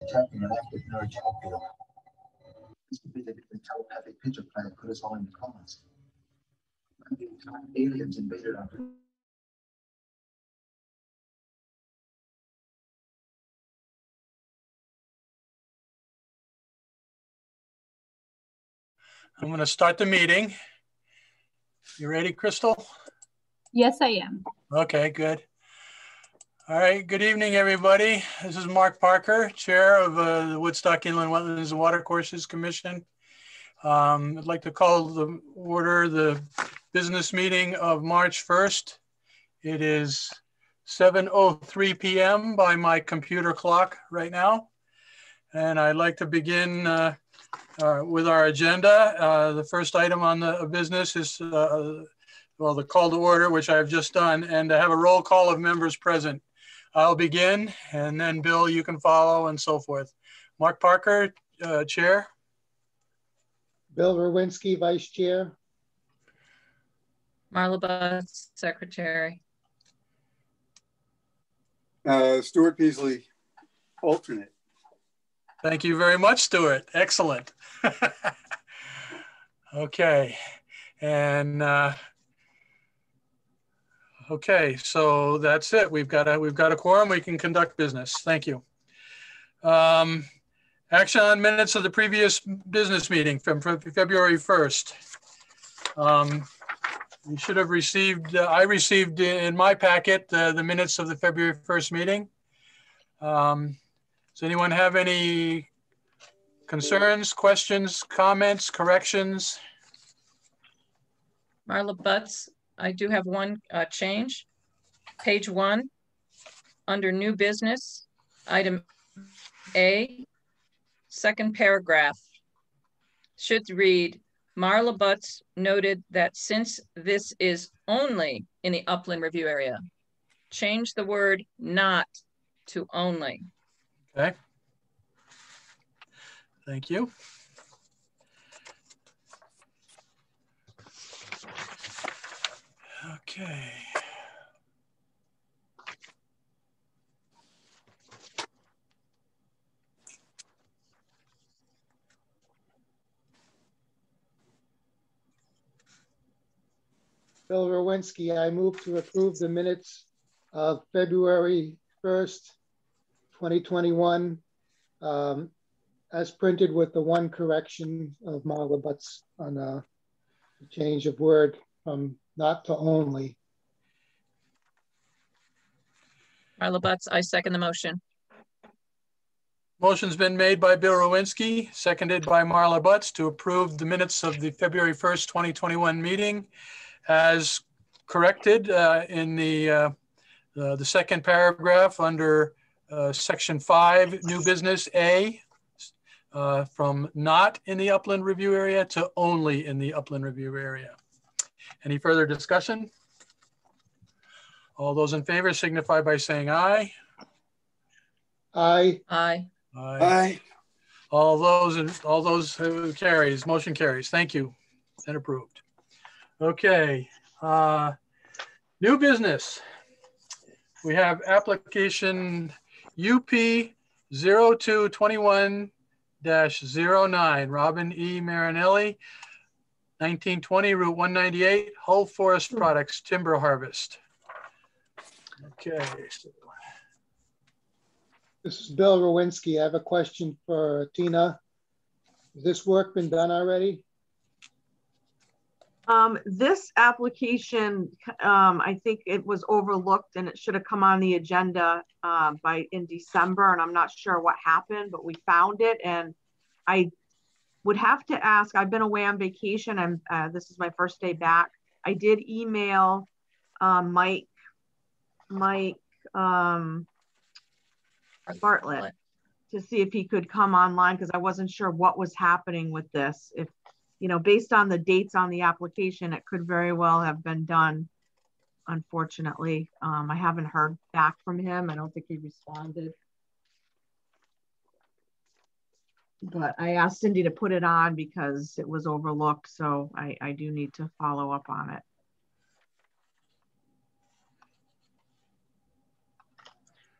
detecting an active neurogenic field. This would be the telepathic pitch of planet put us all in comas. Aliens invaded our. I'm going to start the meeting. You ready, Crystal? Yes, I am. Okay, good. All right, good evening, everybody. This is Mark Parker, Chair of the Woodstock Inland Wetlands and Watercourses Commission. I'd like to call to order the business meeting of March 1st. It is 7:03 p.m. by my computer clock right now. And I'd like to begin with our agenda. The first item on the business is, well, the call to order, which I've just done, and to have a roll call of members present. I'll begin, and then Bill, you can follow, and so forth. Mark Parker, Chair. Bill Rowinski, Vice Chair. Marla Butts, Secretary. Stuart Peasley, alternate. Thank you very much, Stuart. Excellent. Okay, and okay, so that's it. We've got a quorum. We can conduct business. Thank you. Action on minutes of the previous business meeting from February 1st. You should have received, I received in my packet the minutes of the February 1st meeting. Does anyone have any concerns, questions, comments, corrections? Marla Butts, I do have one change. Page 1, under new business, item A, second paragraph, should read, Marla Butts noted that since this is only in the upland review area, change the word not to only. Okay. Thank you. Okay. Bill Rowinski, I move to approve the minutes of February 1st, 2021, as printed with the one correction of Marla Butts on the change of word from not to only. Marla Butts, I second the motion. Motion's been made by Bill Rowinski, seconded by Marla Butts to approve the minutes of the February 1st, 2021 meeting as corrected in the second paragraph under section 5, new business A, from not in the upland review area to only in the upland review area. Any further discussion? All those in favor signify by saying aye. Aye. Aye. Aye. All those carries, motion carries. Thank you, and approved. Okay, new business. We have application UP 0221-09, Robin E. Marinelli, 1920 Route 198, Hull Forest Products, timber harvest. Okay. This is Bill Rowinski. I have a question for Tina. Has this work been done already? This application, I think it was overlooked and it should have come on the agenda in December, and I'm not sure what happened, but we found it. And I would have to ask, I've been away on vacation and this is my first day back. I did email Mike Bartlett to see if he could come online, because I wasn't sure what was happening with this. If, you know, based on the dates on the application, it could very well have been done. Unfortunately, I haven't heard back from him. I don't think he responded. But I asked Cindy to put it on because it was overlooked. So I do need to follow up on it.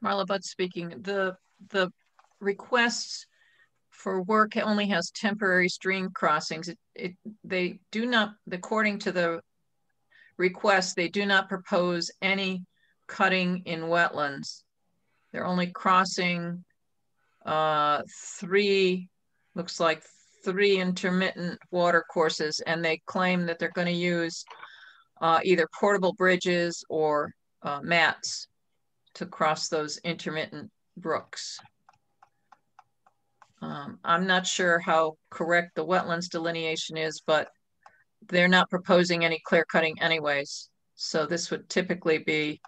Marla Butts speaking. The requests for work only has temporary stream crossings. They do not, according to the request, they do not propose any cutting in wetlands. They're only crossing looks like three intermittent water courses, and they claim that they're going to use either portable bridges or mats to cross those intermittent brooks. I'm not sure how correct the wetlands delineation is, but they're not proposing any clear cutting anyways. So this would typically be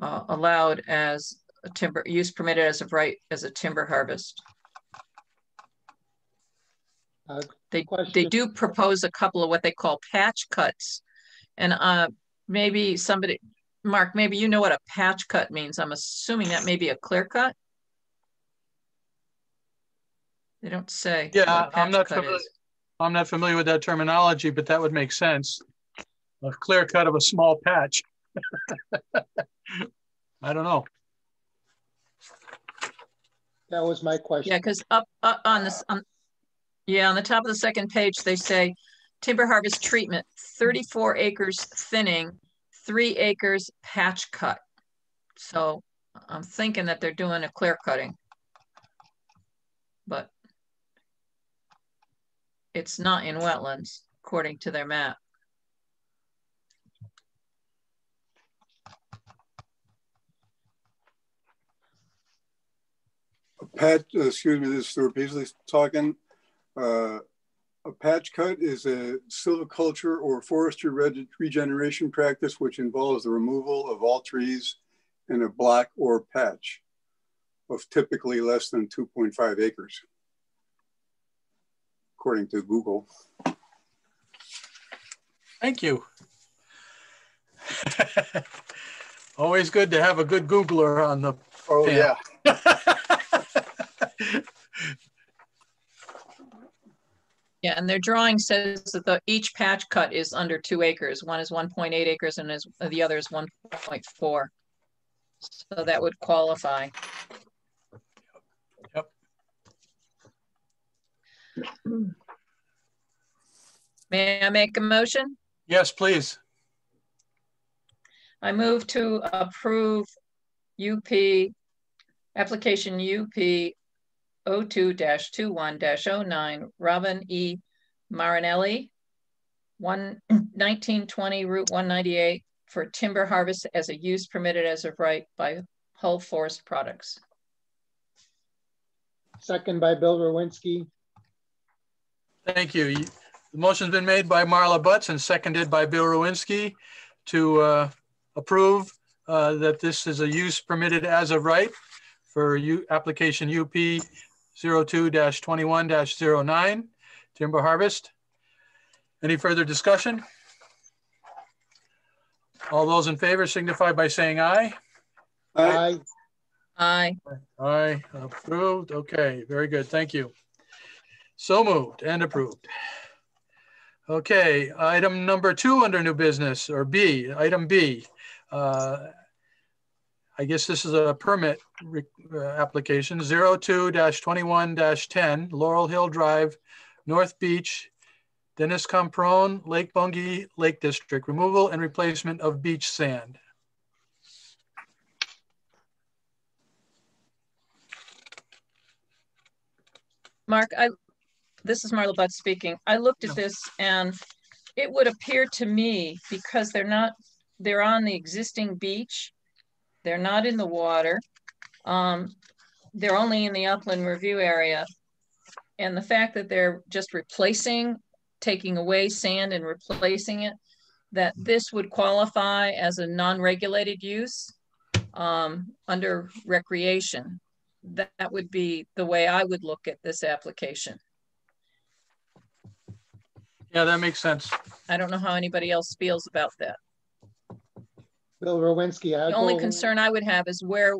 allowed as a timber use permitted as of right as a timber harvest. They do propose a couple of what they call patch cuts, and maybe somebody, Mark, maybe you know what a patch cut means. I'm assuming that may be a clear cut. They don't say. Yeah, I'm not familiar with that terminology, but that would make sense. A clear cut of a small patch. I don't know. That was my question. Yeah, because up on this, on the top of the second page, they say timber harvest treatment, 34 acres thinning, 3 acres patch cut. So I'm thinking that they're doing a clear cutting, but it's not in wetlands, according to their map. Excuse me, this is Stuart Peasley talking. A patch cut is a silviculture or forestry regeneration practice which involves the removal of all trees in a block or patch of typically less than 2.5 acres, according to Google. Thank you. Always good to have a good Googler on the Oh, panel. yeah. Yeah, and their drawing says that each patch cut is under 2 acres. One is 1.8 acres and the other is 1.4. So that would qualify. Yep. May I make a motion? Yes, please. I move to approve application UP 02-21-09, Robin E. Marinelli, 1920 Route 198 for timber harvest as a use permitted as of right by Hull Forest Products. Second by Bill Rowinski. Thank you. The motion's been made by Marla Butts and seconded by Bill Rowinski to approve that this is a use permitted as of right for application UP 02-21-09, timber harvest. Any further discussion? All those in favor signify by saying aye. Aye. Aye. Aye, approved. Okay, very good. Thank you. So moved and approved. Okay, item number 2 under new business, or B, item B. I guess this is a permit application, 02-21-10, Laurel Hill Drive, North Beach, Dennis Comprone, Lake Bungie, Lake District, removal and replacement of beach sand. Mark, this is Marla Butts speaking. I looked at this and it would appear to me, because they're on the existing beach, they're not in the water, they're only in the upland review area. And the fact that they're just taking away sand and replacing it, that this would qualify as a non-regulated use under recreation. That would be the way I would look at this application. Yeah, that makes sense. I don't know how anybody else feels about that. Bill Rowinski. The only concern I would have is where.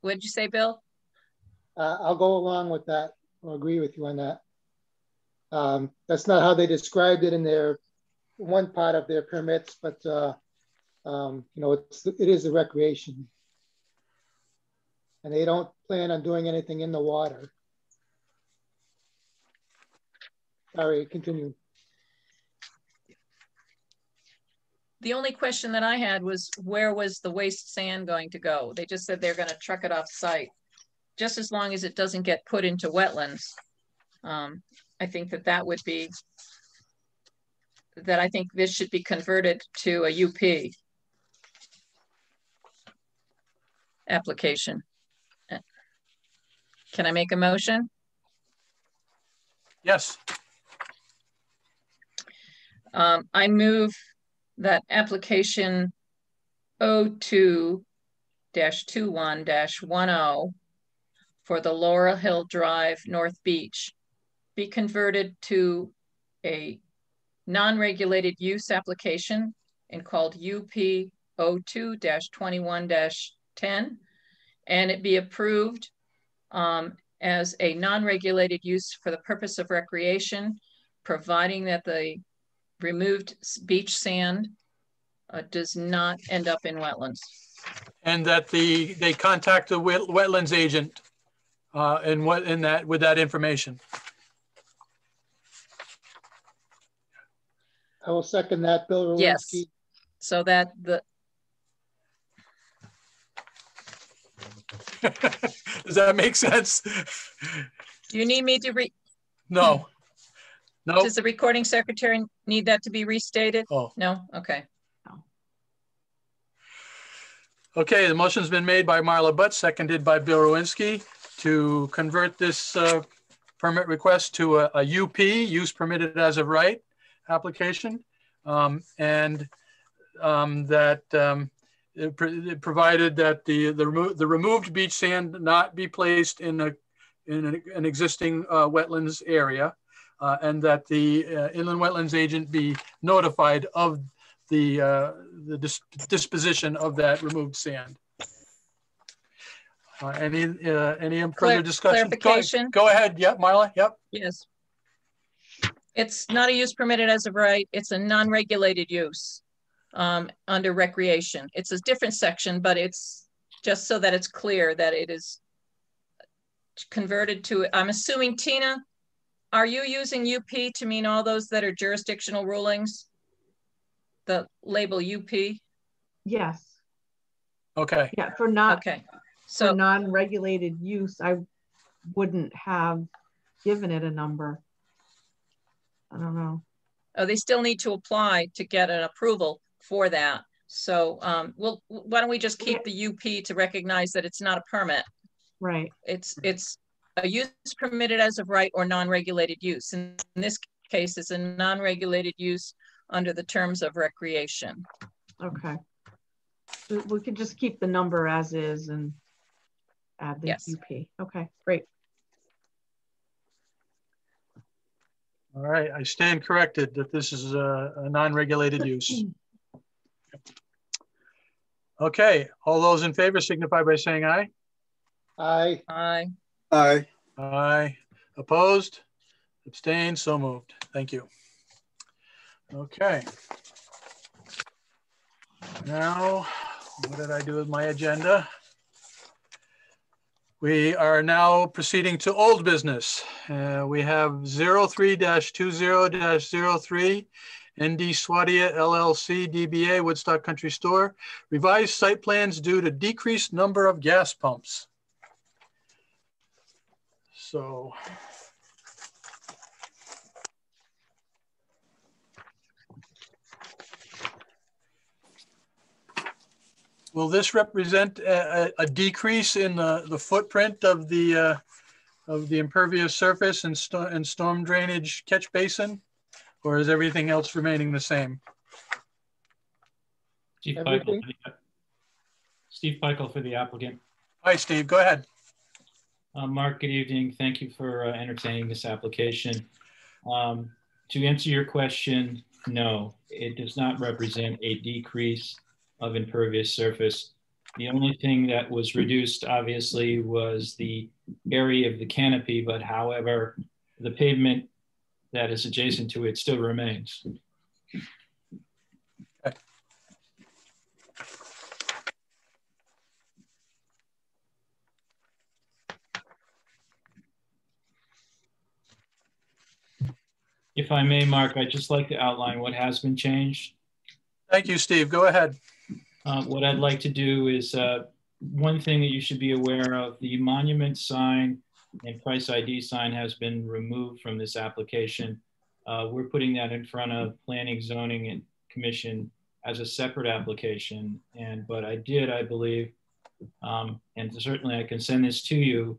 What'd you say, Bill? I'll go along with that. I'll agree with you on that. That's not how they described it in their one part of their permits, but it is a recreation. And they don't plan on doing anything in the water. Sorry, continue. The only question that I had was, where was the waste sand going to go? They just said they're going to truck it off site. Just as long as it doesn't get put into wetlands. I think that would be, I think this should be converted to a UP application. Can I make a motion? Yes. I move that application 02-21-10 for the Laurel Hill Drive North Beach be converted to a non-regulated use application and called UP 02-21-10, and it be approved as a non-regulated use for the purpose of recreation, providing that the removed beach sand does not end up in wetlands. And that they contact the wetlands agent with that information. I will second that, Bill Rowinski. Yes, so that the. Does that make sense? Do you need me to No. No. Does the recording secretary need that to be restated? Oh. No? Okay. Okay, the motion's been made by Marla Butt, seconded by Bill Rowinski, to convert this permit request to a UP, use permitted as of right, application, and that it provided that the removed beach sand not be placed in an existing wetlands area, and that the inland wetlands agent be notified of the disposition of that removed sand. Any further discussion? Clarification? Go ahead. Yep, Marla. Yep. Yes. It's not a use permitted as of right. It's a non-regulated use under recreation. It's a different section, but it's just so that it's clear that it is converted to, I'm assuming, Tina, are you using UP to mean all those that are jurisdictional rulings? The label UP? Yes. Okay. Yeah, for not, okay. So for non-regulated use, I wouldn't have given it a number. I don't know. Oh, they still need to apply to get an approval for that. So why don't we just keep the UP to recognize that it's not a permit. Right. It's a use permitted as of right or non-regulated use. In this case, it's a non-regulated use under the terms of recreation. Okay. We could just keep the number as is and add the yes. UP. Okay, great. All right, I stand corrected that this is a non-regulated use. Okay, all those in favor signify by saying aye. Aye. Aye. Aye. Aye. Opposed? Abstained? So moved. Thank you. Okay. Now, what did I do with my agenda? We are now proceeding to old business. We have 03-20-03 ND Swadia LLC DBA Woodstock Country Store. Revised site plans due to decreased number of gas pumps. So. Will this represent a decrease in the footprint of the impervious surface and storm drainage catch basin, or is everything else remaining the same? Steve Peichel for the applicant. Hi, Steve. Go ahead. Mark, good evening. Thank you for entertaining this application. To answer your question, no, it does not represent a decrease of impervious surface. The only thing that was reduced, obviously, was the area of the canopy, but however, the pavement that is adjacent to it still remains. Okay. If I may, Mark, I'd just like to outline what has been changed. Thank you, Steve. Go ahead. What I'd like to do is one thing that you should be aware of, the monument sign and price ID sign has been removed from this application. We're putting that in front of Planning, Zoning, and Commission as a separate application. But I believe, and certainly I can send this to you,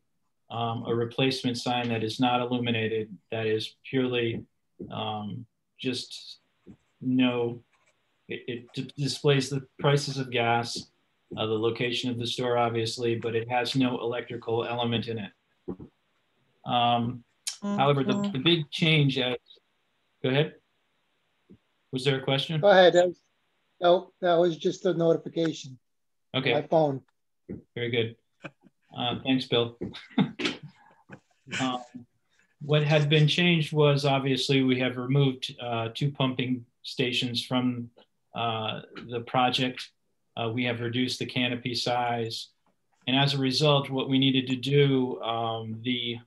a replacement sign that is not illuminated, that is purely just it displays the prices of gas, the location of the store, obviously, but it has no electrical element in it. However, the big change, go ahead. Was there a question? Go ahead. No, that was just a notification. Okay. On my phone. Very good. Thanks, Bill. What had been changed was obviously we have removed 2 pumping stations from the project. We have reduced the canopy size. And as a result, what we needed to do, the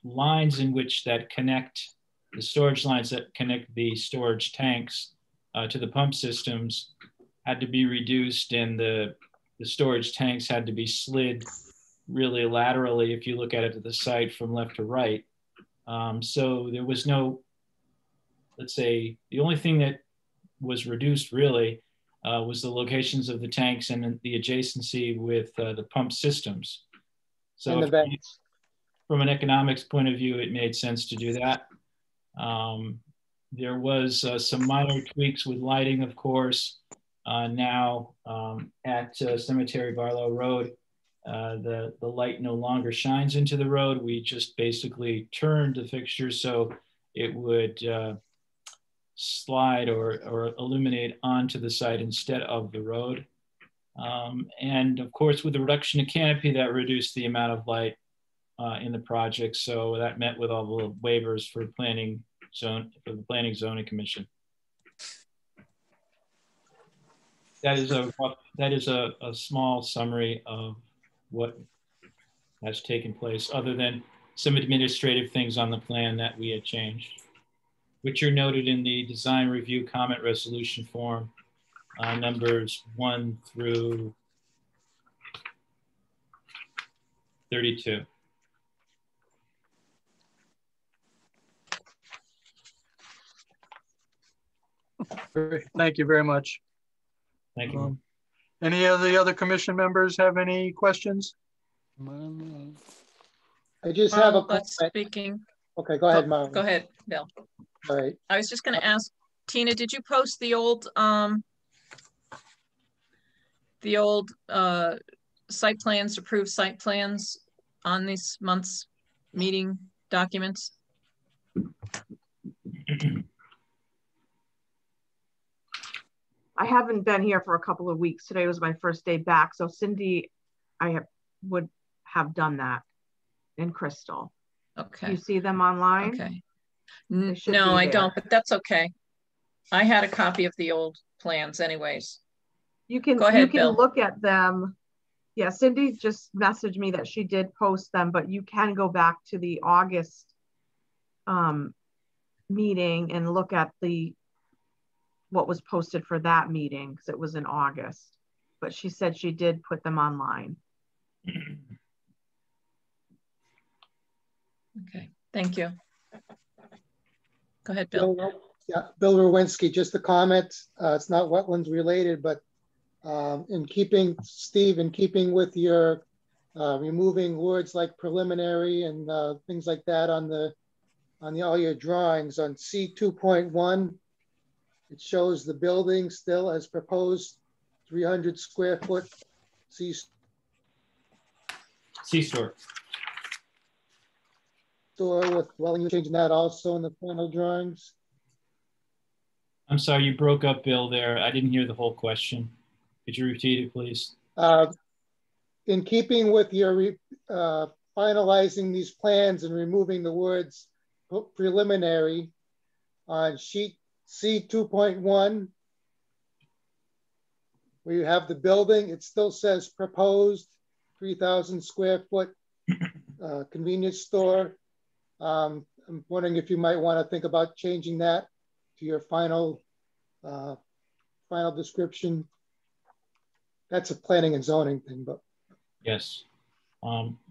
lines in which that connect, the storage lines that connect the storage tanks to the pump systems had to be reduced, and the storage tanks had to be slid really laterally if you look at it to the site from left to right. So there was no, let's say, the only thing that was reduced really was the locations of the tanks and the adjacency with the pump systems. So from an economics point of view, it made sense to do that. There was some minor tweaks with lighting, of course. Now at Cemetery Barlow Road, the light no longer shines into the road. We just basically turned the fixture so it would slide or illuminate onto the site instead of the road. And of course, with the reduction of canopy, that reduced the amount of light in the project. So that met with all the waivers for the Planning Zoning Commission. That is a small summary of what has taken place, other than some administrative things on the plan that we had changed, which are noted in the design review comment resolution form, numbers 1 through 32. Thank you very much. Thank you. Any of the other commission members have any questions? I just have a comment. Speaking. Okay, go ahead, Marlon. Go ahead, Bill. All right. I was just going to ask, Tina, did you post the old site plans, approved site plans on this month's meeting documents? I haven't been here for a couple of weeks. Today was my first day back. So Cindy, would have done that, in Crystal. Okay. Do you see them online? Okay. No, I don't, but that's okay. I had a copy of the old plans anyways. You can, go ahead, you can Bill. look at them. Yeah, Cindy just messaged me that she did post them, but you can go back to the August meeting and look at what was posted for that meeting, because it was in August. But she said she did put them online. Okay, thank you. Go ahead, Bill. Bill Rowinski, just a comment. It's not wetlands related, but in keeping, Steve, in keeping with your removing words like preliminary and things like that on all your drawings on C2.1, it shows the building still as proposed 300 square foot C-store. Store with dwelling, changing that also in the final drawings. I'm sorry, you broke up, Bill, there. I didn't hear the whole question. Could you repeat it, please? In keeping with your finalizing these plans and removing the words preliminary on sheet C2.1, where you have the building, it still says proposed 3,000 square foot convenience store. I'm wondering if you might want to think about changing that to your final final description. That's a planning and zoning thing, but yes,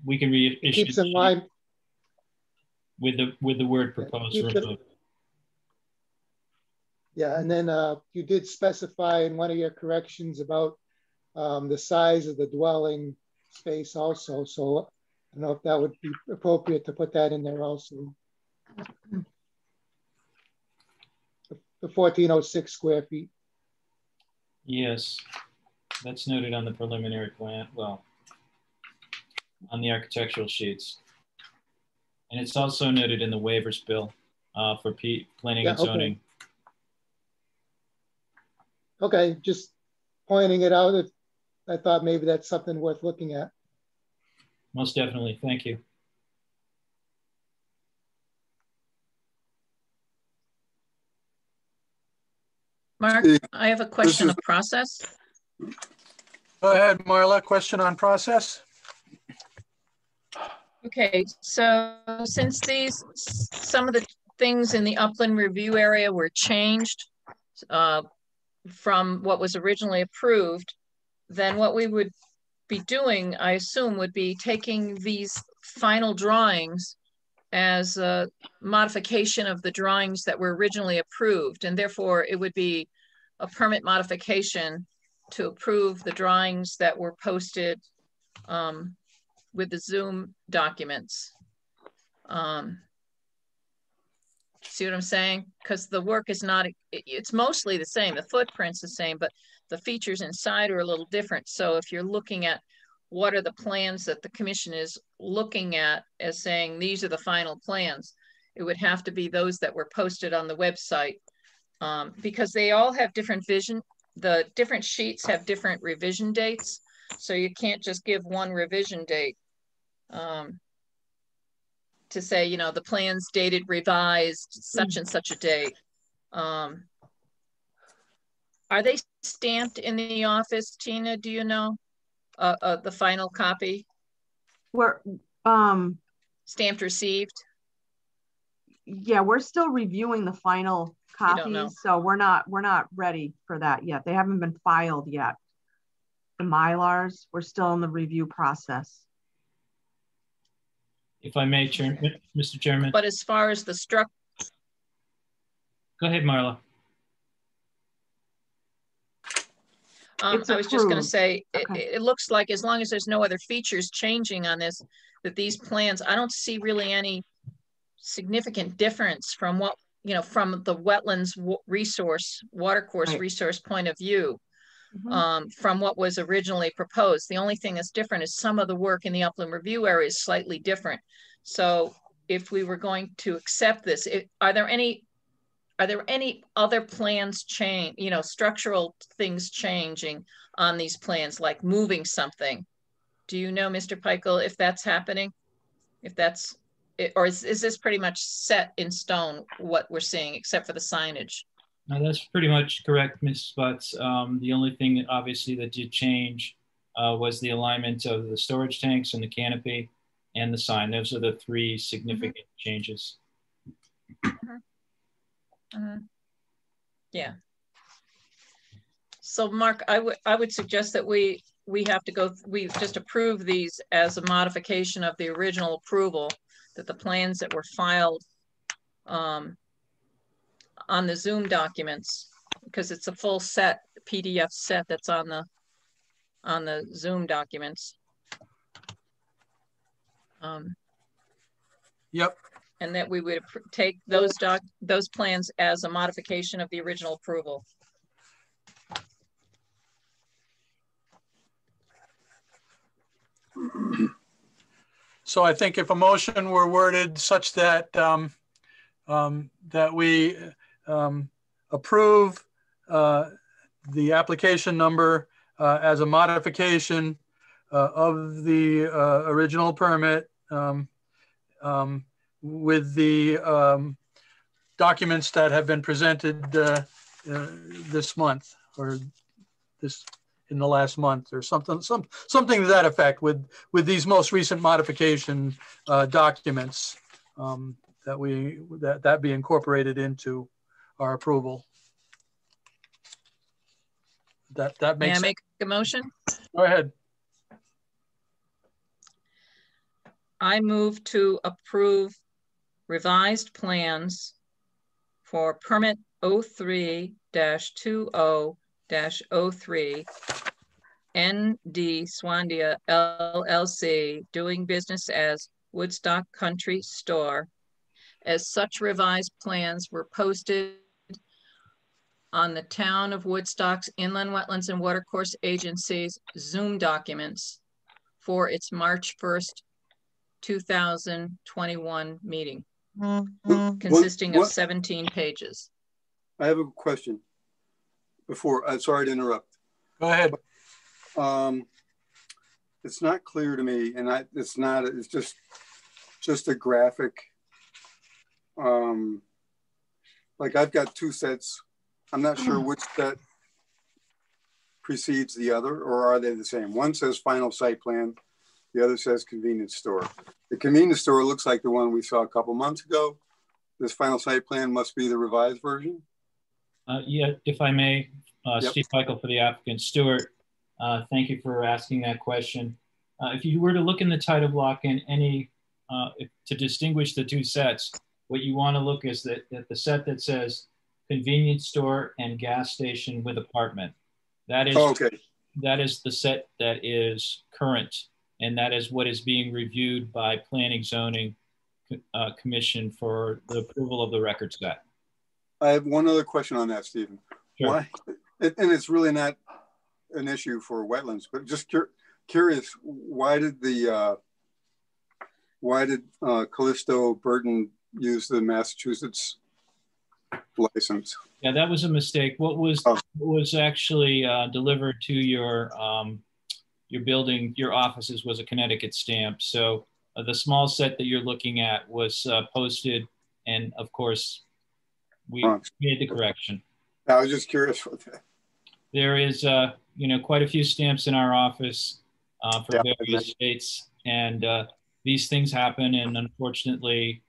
we can reissue. it keeps in line with the word proposed removed. Yeah, and then you did specify in one of your corrections about the size of the dwelling space also. So I don't know if that would be appropriate to put that in there also. The 1406 square feet. Yes, that's noted on the preliminary plan, well, on the architectural sheets. And it's also noted in the waivers bill for planning and zoning. Okay, just pointing it out. I thought maybe that's something worth looking at. Most definitely, thank you. Mark, I have a question of process. Go ahead, Marla, question on process. Okay, so since some of the things in the upland review area were changed from what was originally approved, then what we would be doing, I assume, would be taking these final drawings as a modification of the drawings that were originally approved. And therefore it would be a permit modification to approve the drawings that were posted with the Zoom documents. See what I'm saying? Because the work is not, it's mostly the same. The footprint's the same, but the features inside are a little different. So if you're looking at what are the plans that the commission is looking at as saying, these are the final plans, it would have to be those that were posted on the website because they all have different vision. The different sheets have different revision dates. So you can't just give one revision date to say, you know, the plans dated revised such and such a date. Are they stamped in the office, Tina? Do you know the final copy? We're stamped received? Yeah, we're still reviewing the final copies, so we're not ready for that yet. They haven't been filed yet. The Mylars, we're still in the review process. If I may, Mr. Chairman. But as far as the structure. Go ahead, Marla. I was just going to say, it looks like as long as there's no other features changing on this, that these plans, I don't see really any significant difference from what, you know, from the wetlands resource, watercourse resource point of view. From what was originally proposed. The only thing that's different is some of the work in the upland review area is slightly different. So if we were going to accept this, are there any other plans change, you know, structural things changing on these plans, like moving something? Do you know, Mr. Peichel, if that's happening? If that's, or is this pretty much set in stone what we're seeing, except for the signage? No, that's pretty much correct, Ms. Butts. The only thing that obviously that did change was the alignment of the storage tanks and the canopy and the sign. Those are the three significant changes. Yeah. So Mark, I would suggest that we have to we just approve these as a modification of the original approval, that the plans that were filed on the Zoom documents, because it's a full set, PDF set that's on the Zoom documents. Yep. And that we would take those plans as a modification of the original approval. So I think if a motion were worded such that that we approve the application number as a modification of the original permit with the documents that have been presented this month or in the last month or something to that effect with these most recent modification documents. that be incorporated into our approval. That makes May I sense. make a motion? Go ahead. I move to approve revised plans for permit 03-20-03 ND Swandia LLC, doing business as Woodstock Country Store, as such revised plans were posted on the Town of Woodstock's Inland Wetlands and Watercourse Agency's Zoom documents for its March 1st, 2021 meeting, consisting of 17 pages. I have a question before, sorry to interrupt. Go ahead. It's not clear to me, and it's just a graphic. Like I've got two sets. I'm not sure which set precedes the other, or are they the same? One says final site plan, the other says convenience store. The convenience store looks like the one we saw a couple months ago. This final site plan must be the revised version. Yeah, if I may, Yep. Steve Michael for the applicant. Stuart, thank you for asking that question. If you were to look in the title block in any, to distinguish the two sets, what you want to look is that the set that says convenience store and gas station with apartment. That is, that is the set that is current, and that is what is being reviewed by Planning Zoning Commission for the approval of the record set. I have one other question on that, Stephen. Sure. Why? And it's really not an issue for wetlands, but just curious, why did Callisto Burton use the Massachusetts license? Yeah, that was a mistake. What was actually delivered to your building, your offices, was a Connecticut stamp. So the small set that you're looking at was posted, and of course, we made the correction. I was just curious about that. There is, quite a few stamps in our office for various states, and these things happen. And unfortunately,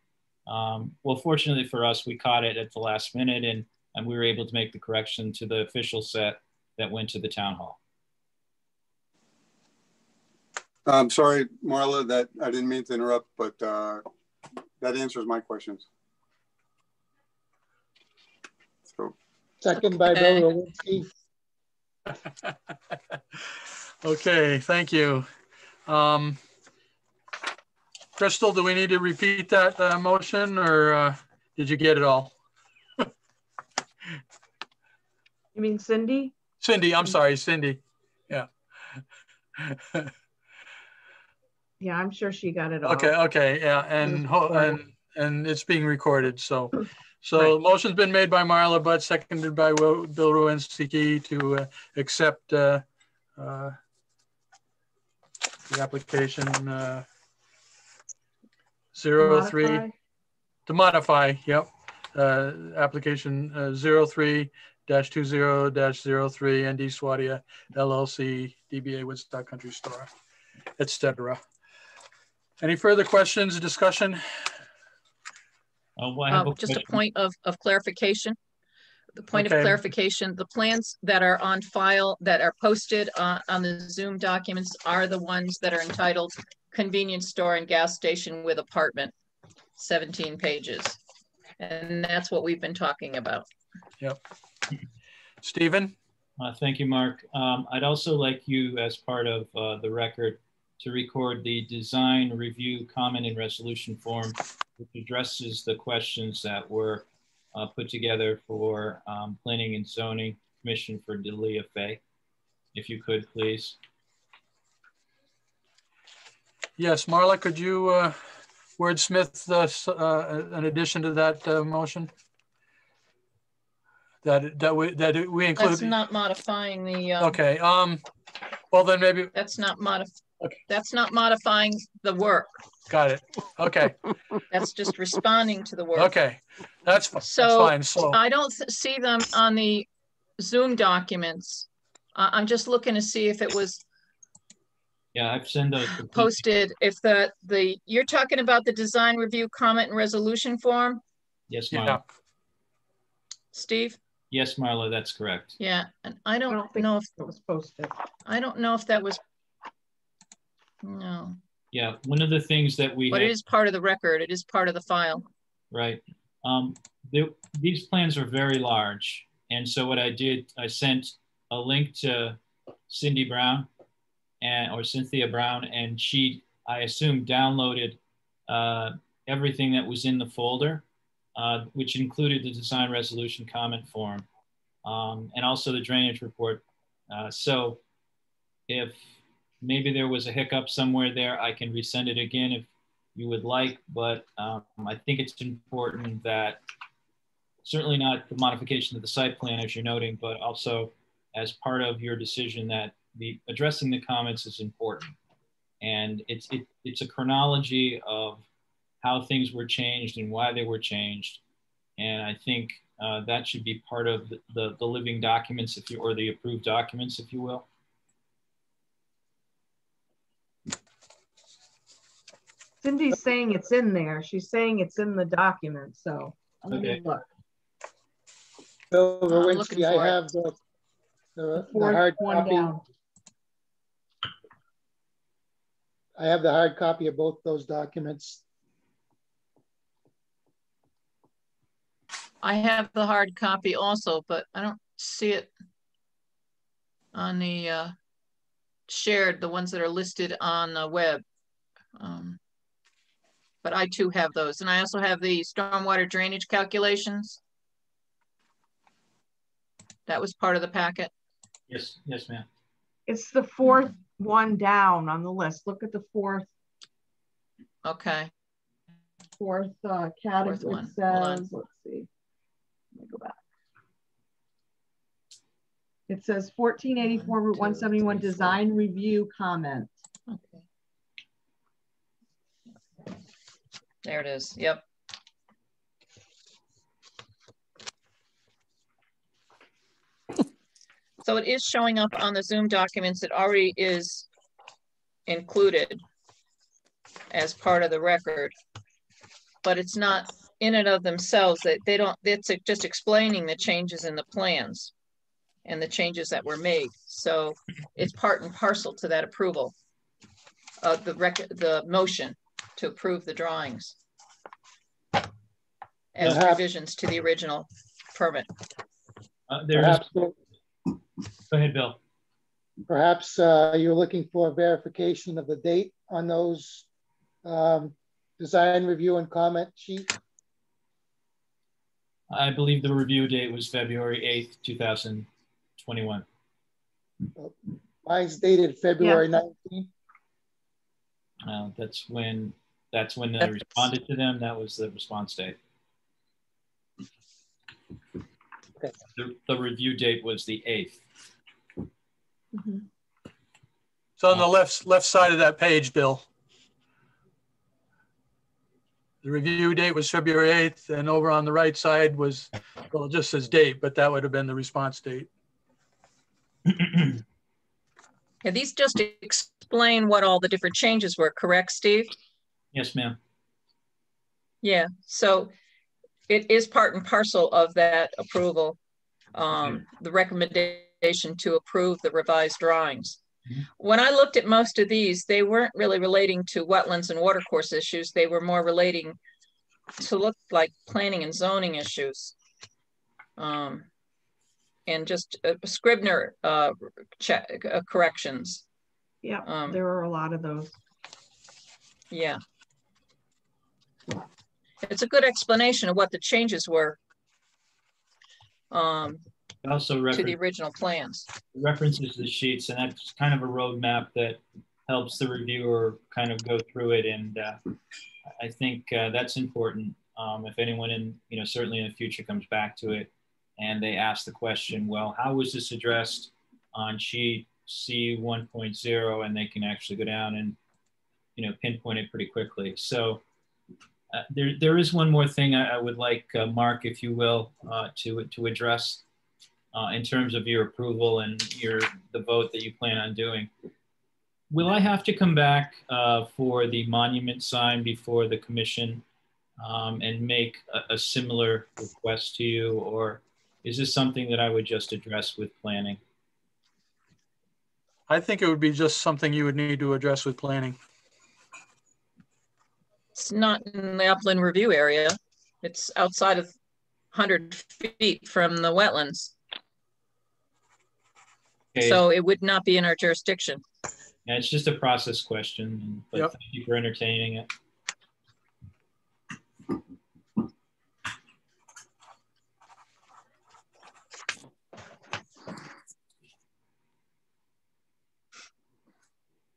fortunately for us, we caught it at the last minute, and we were able to make the correction to the official set that went to the town hall. I'm sorry, Marla, that I didn't mean to interrupt, but that answers my questions. So. Second by Bill Rowinski. Okay, thank you. Crystal, do we need to repeat that motion, or did you get it all? You mean Cindy? Cindy, I'm sorry, Cindy. Yeah. Yeah, I'm sure she got it all. Okay, yeah, and it's being recorded, so Right. Motion's been made by Marla, but seconded by Bill Rowinski to accept the application 03 to modify. Yep, application 03-20-03 ND Swandia LLC DBA Woodstock Country Store, etc. Any further questions, discussion? Just a point of clarification. The point of clarification, the plans that are on file that are posted on the Zoom documents are the ones that are entitled convenience store and gas station with apartment, 17 pages. And that's what we've been talking about. Yep. Stephen? Thank you, Mark. I'd also like you, as part of the record, to record the design review comment and resolution form, which addresses the questions that were put together for Planning and Zoning Commission for Delia Fay. If you could, please. Yes, Marla, could you wordsmith an addition to that motion? That we include. That's not modifying the. Okay. Well, then maybe that's not That's not modifying the work. Got it. Okay. That's just responding to the work. Okay, that's fine. So I don't see them on the Zoom documents. I'm just looking to see if it was Yeah, I've sent those. Posted. If you're talking about the design review comment and resolution form? Yes, Marla. Yeah. Steve? Yes, Marla, that's correct. Yeah, and I don't know if it was posted. I don't know if that was, no. Yeah, one of the things that we But it is part of the record. It is part of the file. Right. These plans are very large. And so what I did, I sent a link to Cindy Brown or Cynthia Brown, and she, I assume, downloaded everything that was in the folder, which included the design resolution comment form and also the drainage report. So if maybe there was a hiccup somewhere there, I can resend it again if you would like, but I think it's important that certainly not the modification of the site plan as you're noting, but also as part of your decision that addressing the comments is important. And it's a chronology of how things were changed and why they were changed. And I think that should be part of the living documents, or the approved documents, if you will. Cindy's saying it's in there. She's saying it's in the document. So let me look. Bill Rowinski, I have the hard copy. Down. I have the hard copy of both those documents. I have the hard copy also, but I don't see it on the shared, the ones that are listed on the web. But I too have those. And I also have the stormwater drainage calculations. That was part of the packet. Yes, yes, ma'am. It's the fourth one down on the list. Look at the fourth. Okay. Fourth category. It says, let's see. Let me go back. It says 1484 Route 171 design review comment. Okay. There it is. Yep. So it is showing up on the Zoom documents. It already is included as part of the record, but it's not in and of themselves. That they don't. It's just explaining the changes in the plans and the changes that were made. So it's part and parcel to that approval of the motion to approve the drawings as revisions to the original permit. Go ahead, Bill. Perhaps you're looking for verification of the date on those design review and comment sheet. I believe the review date was February 8th, 2021. Mine's dated February 19th. That's when I responded to them. That was the response date. Okay. The review date was the 8th. Mm-hmm. So on the left side of that page, Bill, the review date was February 8th, and over on the right side was, well, it just says date, but that would have been the response date. Yeah, these just explain what all the different changes were, correct, Steve? Yes, ma'am. Yeah, so it is part and parcel of that approval, the recommendation to approve the revised drawings. Mm-hmm. When I looked at most of these, they weren't really relating to wetlands and watercourse issues. They were more relating to look like planning and zoning issues. And just Scribner corrections. Yeah, there were a lot of those. Yeah. It's a good explanation of what the changes were also to the original plans. References the sheets, and that's kind of a roadmap that helps the reviewer kind of go through it. And I think that's important. If anyone certainly in the future comes back to it and they ask the question, well, how was this addressed on sheet C 1.0? And they can actually go down and, pinpoint it pretty quickly. So there is one more thing I would like, Mark, if you will, to address in terms of your approval and the vote that you plan on doing. Will I have to come back for the monument sign before the commission and make a similar request to you, or is this something that I would just address with planning? I think it would be just something you would need to address with planning. It's not in the upland review area. It's outside of 100 feet from the wetlands. Okay. So it would not be in our jurisdiction. Yeah, it's just a process question, but Yep. thank you for entertaining it.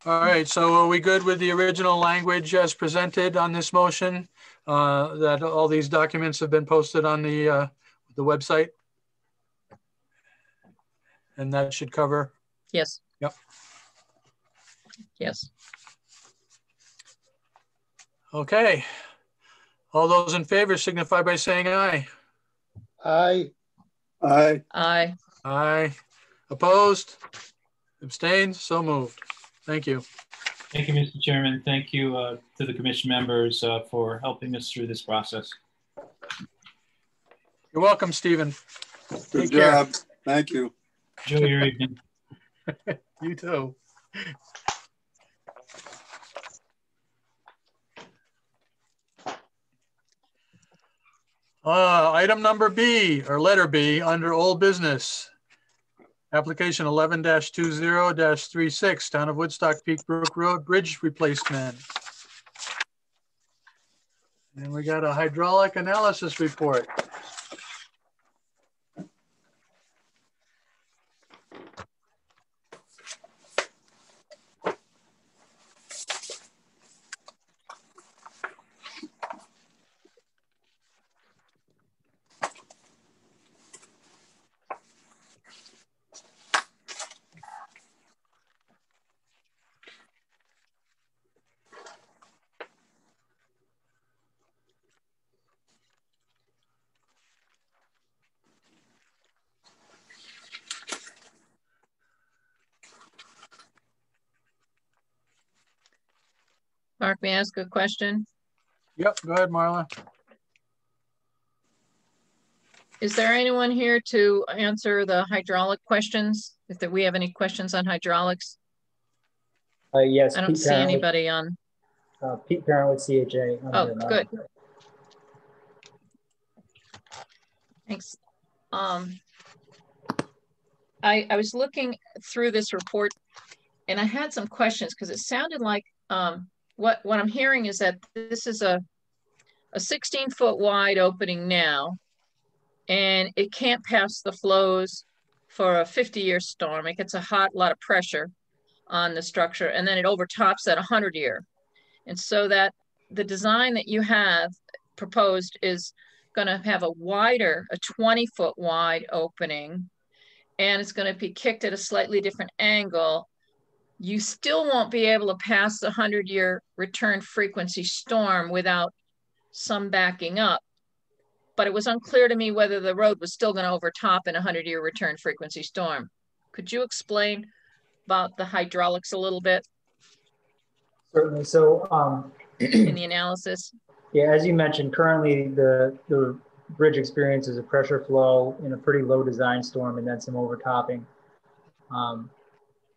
All right, so are we good with the original language as presented on this motion? That all these documents have been posted on the website? And that should cover? Yes. Yep. Yes. Okay. All those in favor signify by saying aye. Aye. Aye. Aye. Aye. Opposed? Abstained? So moved. Thank you. Thank you, Mr. Chairman. Thank you to the commission members for helping us through this process. You're welcome, Stephen. Good job. Thank you. Enjoy your evening. You too. Item number B, or letter B, under old business. Application 11-20-36, Town of Woodstock Peak Brook Road Bridge Replacement. And we got a hydraulic analysis report. Mark, may I ask a question? Yep, go ahead, Marla. Is there anyone here to answer the hydraulic questions? If we have any questions on hydraulics? Yes. I don't see anybody on. Pete Parent with CHA. Oh, good. Thanks. I was looking through this report and I had some questions because it sounded like what I'm hearing is that this is a 16-foot wide opening now, and it can't pass the flows for a 50-year storm. It gets a lot of pressure on the structure, and then it overtops at 100-year. And so that the design that you have proposed is going to have a 20-foot wide opening, and it's going to be kicked at a slightly different angle. You still won't be able to pass the 100-year return frequency storm without some backing up. But it was unclear to me whether the road was still going to overtop in a 100-year return frequency storm. Could you explain about the hydraulics a little bit? Certainly. So in the analysis? Yeah, as you mentioned, currently the bridge experiences a pressure flow in a pretty low design storm and then some overtopping.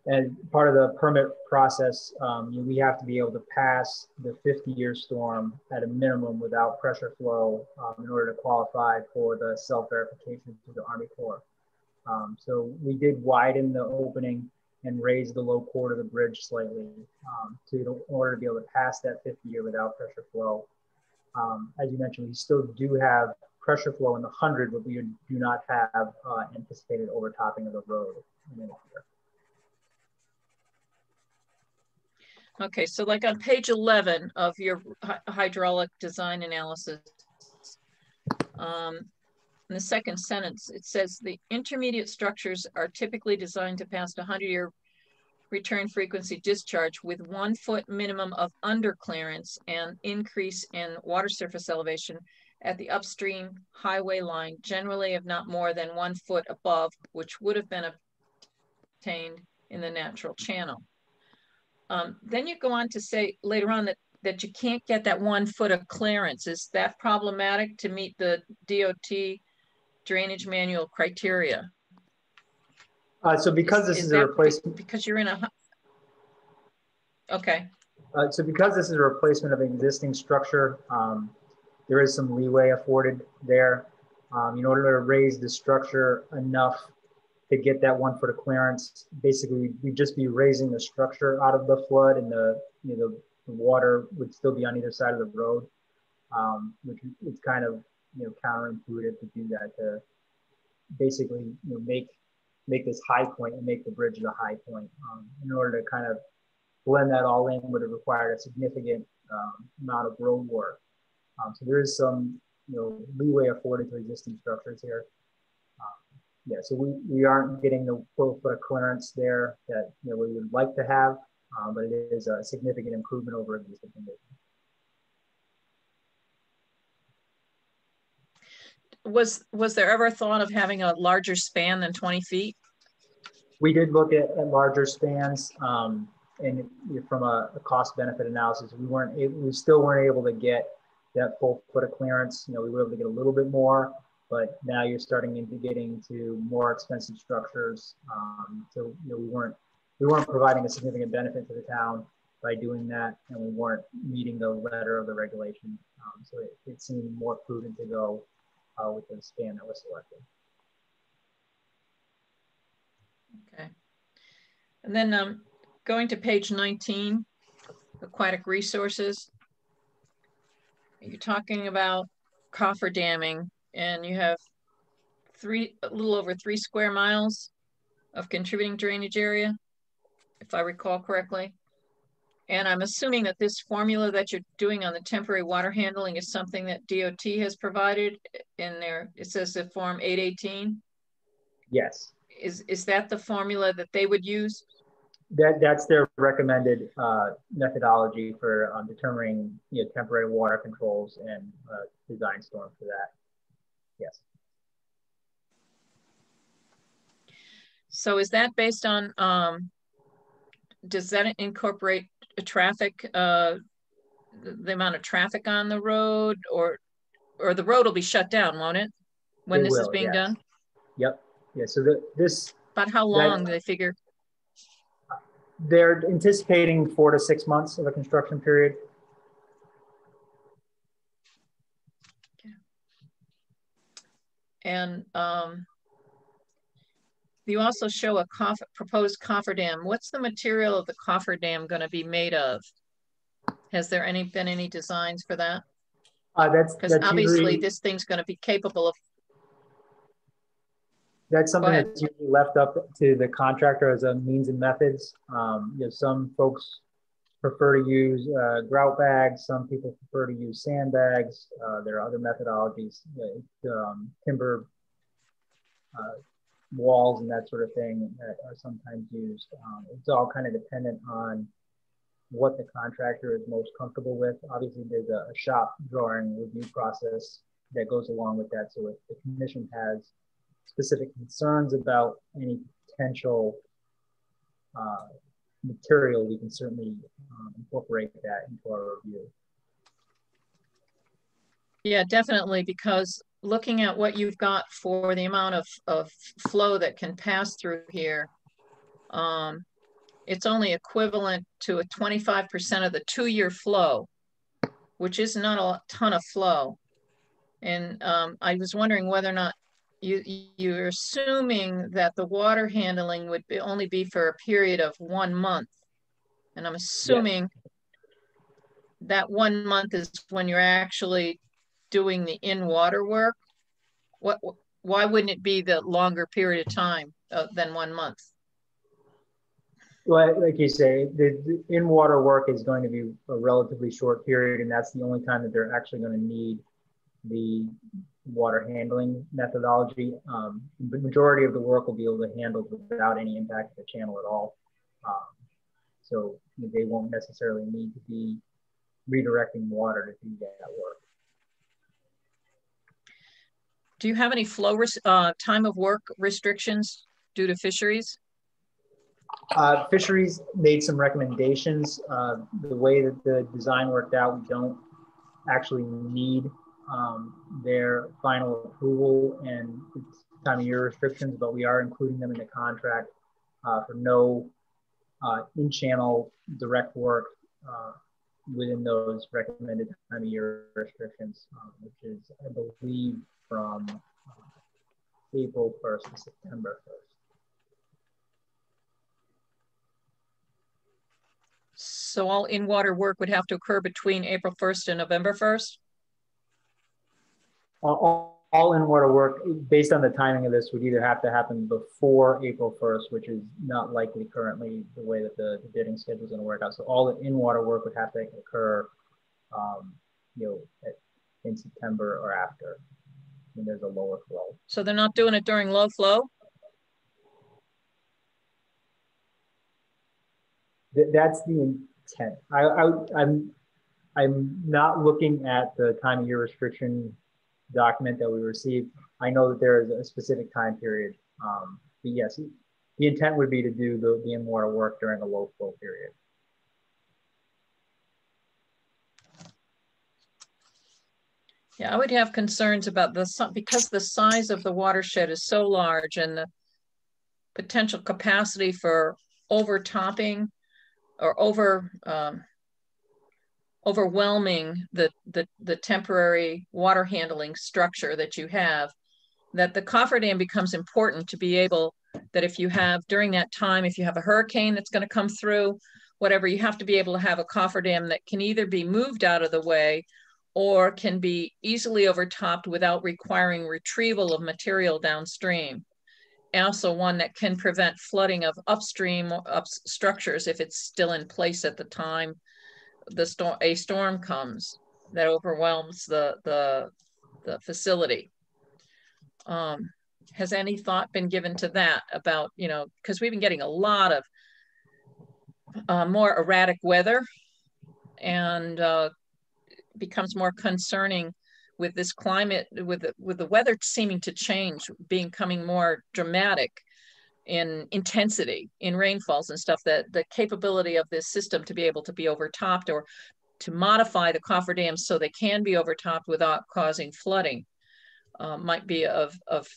And part of the permit process, we have to be able to pass the 50-year storm at a minimum without pressure flow in order to qualify for the self-verification through the Army Corps. So we did widen the opening and raise the low chord of the bridge slightly in order to be able to pass that 50-year without pressure flow. As you mentioned, we still do have pressure flow in the 100, but we do not have anticipated overtopping of the road any longer. Okay, so like on page 11 of your hydraulic design analysis, in the second sentence, it says the intermediate structures are typically designed to pass a 100-year return frequency discharge with 1 foot minimum of underclearance and increase in water surface elevation at the upstream highway line, generally of not more than 1 foot above, which would have been obtained in the natural channel. Then you go on to say later on that you can't get that 1 foot of clearance. Is that problematic to meet the DOT drainage manual criteria? So because this is a replacement, because you're in a, okay. So because this is a replacement of an existing structure, there is some leeway afforded there. In order to raise the structure enough to get that 1 foot of clearance, basically we'd just be raising the structure out of the flood, and the water would still be on either side of the road, which is kind of counterintuitive to do that, to basically make this high point and make the bridge the high point. In order to kind of blend that all in would have required a significant amount of road work. So there is some leeway afforded to existing structures here. Yeah, so we aren't getting the full foot of clearance there that we would like to have, but it is a significant improvement over existing conditions. Was there ever thought of having a larger span than 20 feet? We did look at larger spans, and from a cost benefit analysis, we still weren't able to get that full foot of clearance. We were able to get a little bit more, but now you're starting into getting to more expensive structures. So we weren't providing a significant benefit to the town by doing that, and we weren't meeting the letter of the regulation. So it seemed more prudent to go with the span that was selected. Okay. And then going to page 19, aquatic resources. You're talking about coffer damming, and you have a little over 3 square miles of contributing drainage area, if I recall correctly. And I'm assuming that this formula that you're doing on the temporary water handling is something that DOT has provided in there. It says the form 818. Yes. Is that the formula that they would use? That's their recommended methodology for determining temporary water controls and design storm for that. Yes. So is that based on, does that incorporate traffic, the amount of traffic on the road, or the road will be shut down, won't it? When this is being done? Yep. Yeah. So this. About how long do they figure? They're anticipating 4 to 6 months of a construction period. Okay. And you also show a proposed coffer dam. What's the material of the coffer dam going to be made of? Has there been any designs for that? Because obviously usually, this thing's going to be capable of. That's something that's usually left up to the contractor as a means and methods. Some folks prefer to use grout bags. Some people prefer to use sandbags. There are other methodologies, timber walls and that sort of thing that are sometimes used. It's all kind of dependent on what the contractor is most comfortable with. Obviously, there's a shop drawing review process that goes along with that. So if the commission has specific concerns about any potential material, we can certainly incorporate that into our review. Yeah, definitely, because looking at what you've got for the amount of flow that can pass through here, it's only equivalent to a 25% of the 2-year flow, which is not a ton of flow. And I was wondering whether or not you're assuming that the water handling would only be for a period of 1 month. And I'm assuming that 1 month is when you're actually doing the in-water work. Why wouldn't it be the longer period of time than 1 month? Well, like you say, the in-water work is going to be a relatively short period, and that's the only time that they're actually going to need the water handling methodology. The majority of the work will be able to handle without any impact to the channel at all. So they won't necessarily need to be redirecting water to do that work. Do you have any flow time of work restrictions due to fisheries? Fisheries made some recommendations. The way that the design worked out, we don't actually need their final approval and time of year restrictions, but we are including them in the contract for no in-channel direct work within those recommended time of year restrictions, which is, I believe, from April 1st to September 1st. So all in-water work would have to occur between April 1st and November 1st? All in-water work, based on the timing of this, would either have to happen before April 1st, which is not likely currently the way that the bidding schedule is going to work out. So all the in-water work would have to occur, in September or after, when there's a lower flow. So they're not doing it during low flow? That's the intent. I'm not looking at the time of year restriction document that we received. I know that there is a specific time period, but yes, the intent would be to do the in-water work during a low flow period. Yeah, I would have concerns about because the size of the watershed is so large and the potential capacity for overtopping or overwhelming the temporary water handling structure that you have, that the cofferdam becomes important to be able, that if you have during that time, if you have a hurricane that's going to come through, whatever, you have to be able to have a cofferdam that can either be moved out of the way or can be easily overtopped without requiring retrieval of material downstream. Also one that can prevent flooding of upstream structures if it's still in place at the time a storm comes that overwhelms the facility. Has any thought been given to that about, because we've been getting a lot of more erratic weather, and becomes more concerning with this climate, with the weather seeming to change, becoming more dramatic in intensity, in rainfalls and stuff, that the capability of this system to be able to be overtopped or to modify the cofferdams so they can be overtopped without causing flooding might be of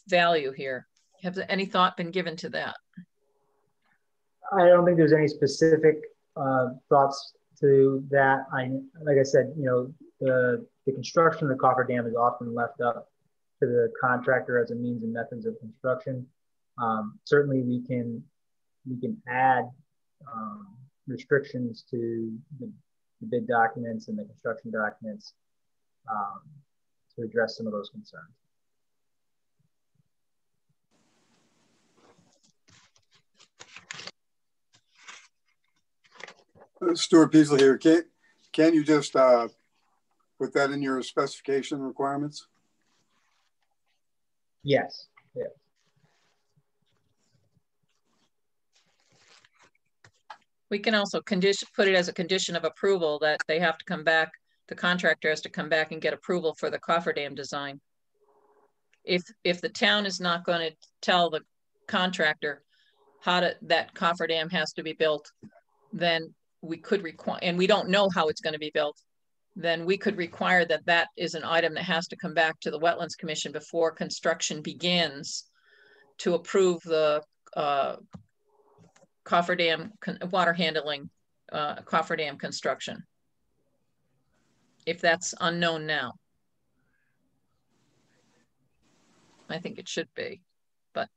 value here. Have any thought been given to that? I don't think there's any specific thoughts to that. Like I said, the construction of the cofferdam is often left up to the contractor as a means and methods of construction. Certainly we can add restrictions to the bid documents and the construction documents to address some of those concerns. Stuart Peasley here. Can you just put that in your specification requirements? Yes. Yeah. We can also put it as a condition of approval that they have to come back, the contractor has to come back and get approval for the cofferdam design. If the town is not going to tell the contractor that cofferdam has to be built, then we could require, and we don't know how it's going to be built, then we could require that is an item that has to come back to the Wetlands Commission before construction begins to approve the cofferdam water handling cofferdam construction, if that's unknown now. I think it should be, but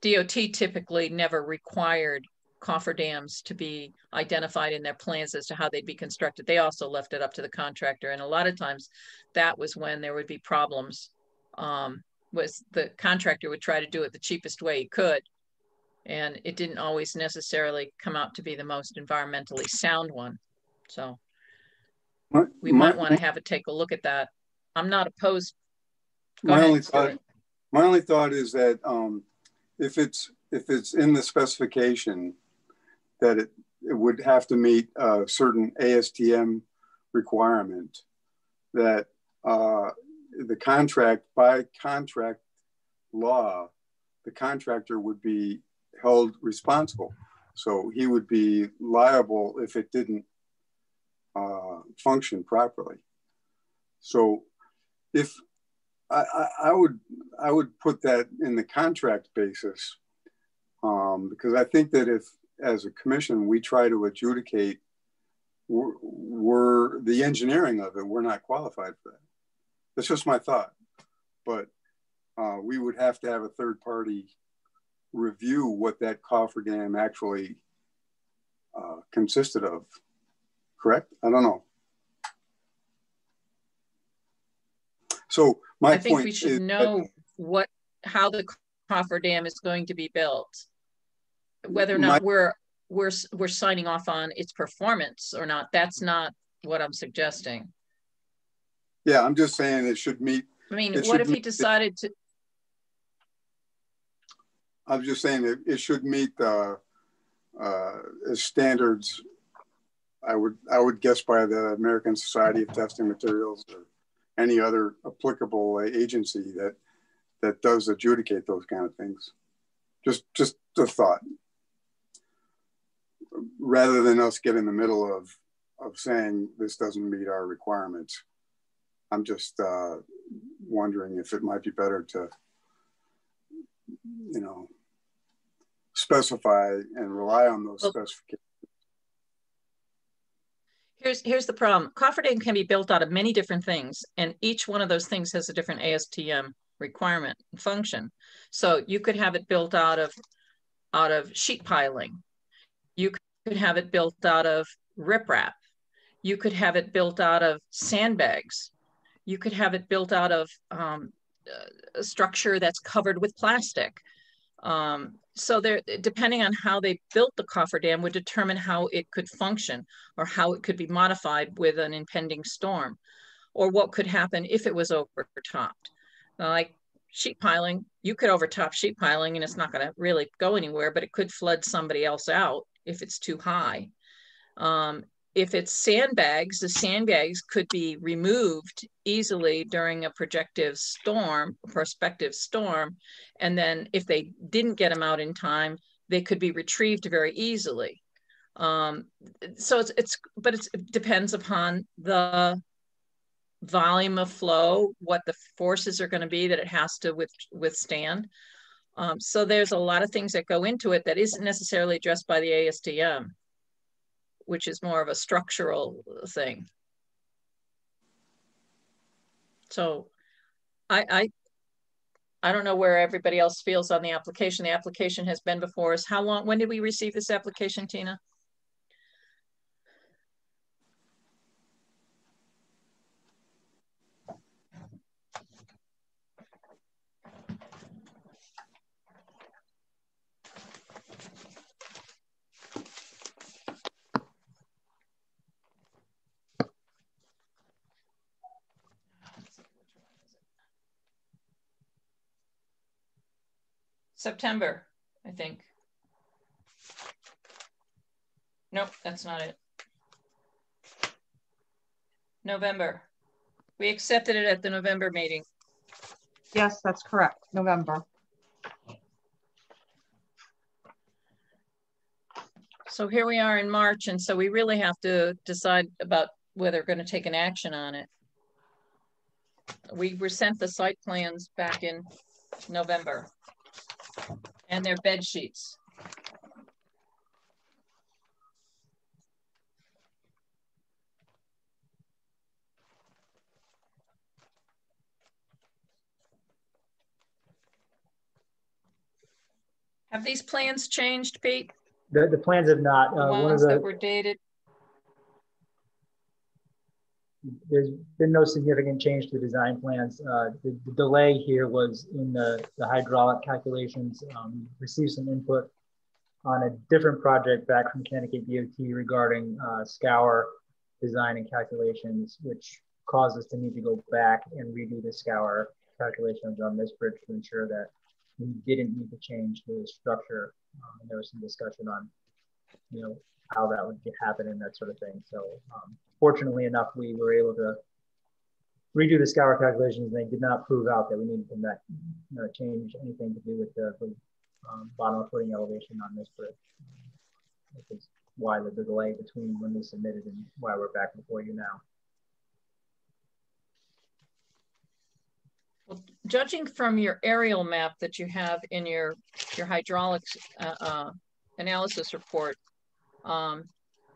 DOT typically never required cofferdams to be identified in their plans as to how they'd be constructed. They also left it up to the contractor, and a lot of times that was when there would be problems. Was the contractor would try to do it the cheapest way he could, and it didn't always necessarily come out to be the most environmentally sound one. So we might want to take a look at that. I'm not opposed. My only thought is that if it's in the specification that it would have to meet a certain ASTM requirement, that the contract, by contract law, the contractor would be held responsible. So he would be liable if it didn't function properly. So if I would put that in the contract basis, because I think that if, as a commission, we try to adjudicate we're the engineering of it, we're not qualified for that. That's just my thought. But we would have to have a third party review what that cofferdam actually consisted of. Correct? I don't know. So I think we should know how the cofferdam is going to be built, whether or not we're signing off on its performance or not. That's not what I'm suggesting. Yeah, I'm just saying it should meet. I mean, what if he decided to? I'm just saying it should meet the standards. I would guess by the American Society of Testing Materials or any other applicable agency that does adjudicate those kind of things. Just a thought. Rather than us get in the middle of saying this doesn't meet our requirements. I'm just wondering if it might be better to, you know, specify and rely on those specifications. Here's the problem. Cofferdam can be built out of many different things, and each one of those things has a different ASTM requirement and function. So you could have it built out of sheet piling. You could have it built out of riprap. You could have it built out of sandbags. You could have it built out of a structure that's covered with plastic. So depending on how they built the cofferdam would determine how it could function or how it could be modified with an impending storm, or what could happen if it was overtopped. Like sheet piling, you could overtop sheet piling and it's not going to really go anywhere, but it could flood somebody else out if it's too high. If it's sandbags, the sandbags could be removed easily during a prospective storm. And then if they didn't get them out in time, they could be retrieved very easily. So it depends upon the volume of flow, what the forces are going to be that it has to withstand. So there's a lot of things that go into it that isn't necessarily addressed by the ASTM, which is more of a structural thing. So I don't know where everybody else feels on the application. The application has been before us. How long, when did we receive this application, Tina? September, I think. Nope, that's not it. November. We accepted it at the November meeting. Yes, that's correct, November. So here we are in March, and so we really have to decide about whether we're going to take an action on it. We were sent the site plans back in November, and their bed sheets. Have these plans changed, Pete? The plans have not. The ones that were dated. There's been no significant change to the design plans. The delay here was in the hydraulic calculations. Received some input on a different project back from Connecticut DOT regarding scour design and calculations, which caused us to need to go back and redo the scour calculations on this bridge to ensure that we didn't need to change the structure. And there was some discussion on, you know, how that would happen and that sort of thing. So fortunately enough, we were able to redo the scour calculations, and they did not prove out that we needed to change anything to do with the bottom of footing elevation on this bridge. Which is why the delay between when we submitted and why we're back before you now. Well, judging from your aerial map that you have in your hydraulics analysis report,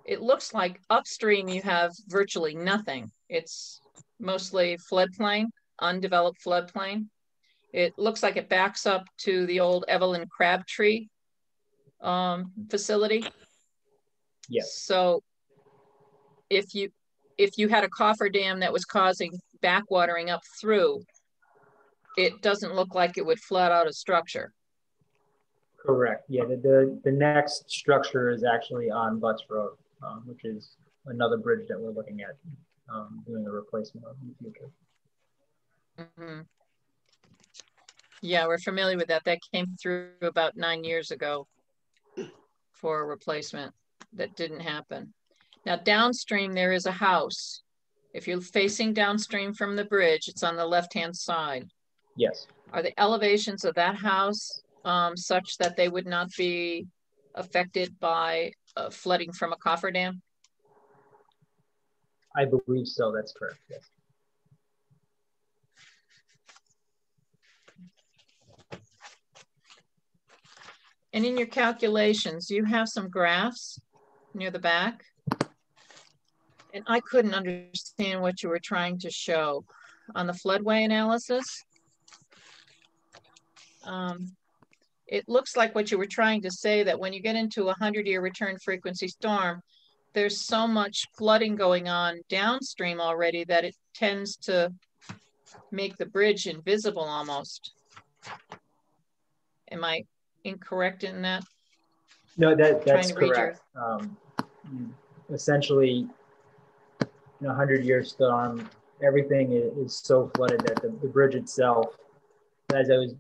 it looks like upstream you have virtually nothing. It's mostly floodplain, undeveloped floodplain. It looks like it backs up to the old Evelyn Crabtree facility. Yes. So if you had a cofferdam that was causing backwatering up through, it doesn't look like it would flood out a structure. Correct. Yeah, the next structure is actually on Butts Road, which is another bridge that we're looking at doing a replacement of in the future. Mm-hmm. Yeah, we're familiar with that. That came through about 9 years ago for a replacement. That didn't happen. Now downstream, there is a house. If you're facing downstream from the bridge, it's on the left-hand side. Yes. Are the elevations of that house such that they would not be affected by flooding from a cofferdam? I believe so, that's correct, yes. And in your calculations, you have some graphs near the back. And I couldn't understand what you were trying to show on the floodway analysis. It looks like what you were trying to say, that when you get into a 100-year return frequency storm, there's so much flooding going on downstream already that it tends to make the bridge invisible almost. Am I incorrect in that? No, that's correct. Essentially, in a 100-year storm, everything is so flooded that the bridge itself, as I was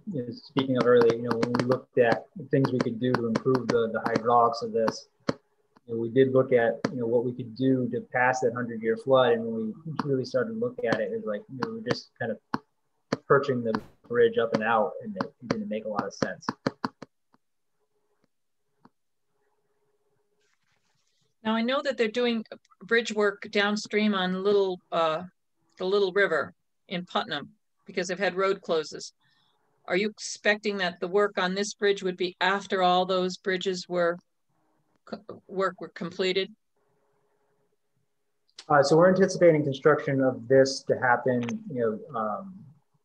speaking of earlier, when we looked at things we could do to improve the hydraulics of this, we did look at what we could do to pass that 100-year flood, and when we really started to look at it, it was like we're just kind of perching the bridge up and out, and it didn't make a lot of sense. Now I know that they're doing bridge work downstream on the Little River in Putnam because they've had road closes. Are you expecting that the work on this bridge would be after all those bridges were completed? So we're anticipating construction of this to happen,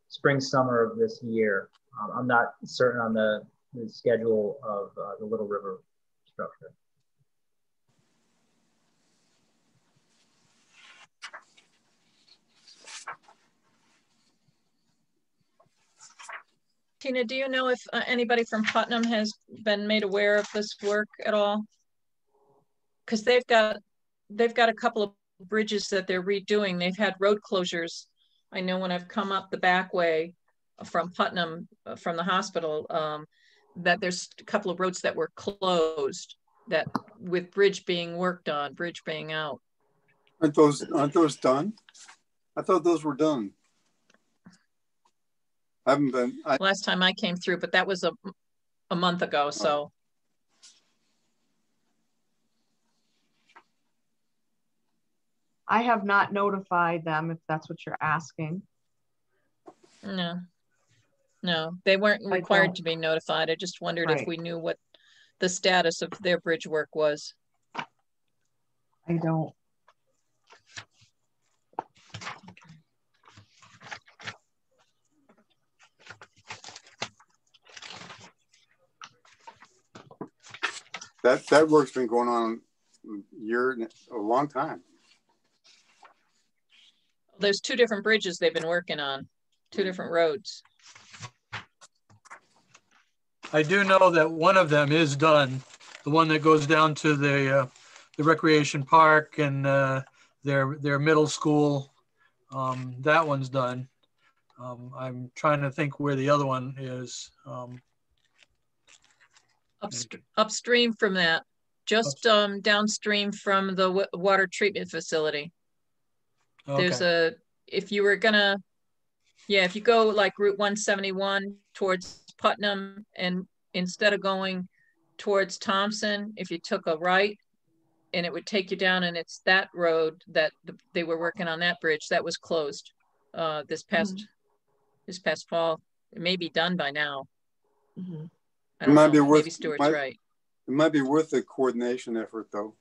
spring, summer of this year. I'm not certain on the schedule of the Little River structure. Tina, do you know if anybody from Putnam has been made aware of this work at all? Because they've got a couple of bridges that they're redoing. They've had road closures. I know when I've come up the back way from Putnam, from the hospital, that there's a couple of roads that were closed, that with bridge being worked on, bridge being out. Aren't those done? I thought those were done. I haven't been. Last time I came through, but that was a month ago, so. I have not notified them, if that's what you're asking. No, they weren't required to be notified. I just wondered if we knew what the status of their bridge work was. I don't. That work's been going on a long time. There's two different bridges they've been working on, two different roads. I do know that one of them is done. The one that goes down to the recreation park and their middle school. That one's done. I'm trying to think where the other one is. Upstream from that, just downstream from the water treatment facility. Okay. if you were gonna, yeah, if you go like Route 171 towards Putnam, and instead of going towards Thompson, if you took a right, and it would take you down, and it's that road that they were working on, that bridge that was closed this past fall. It may be done by now. I don't know. Maybe Stuart's right. It might be worth a coordination effort, though.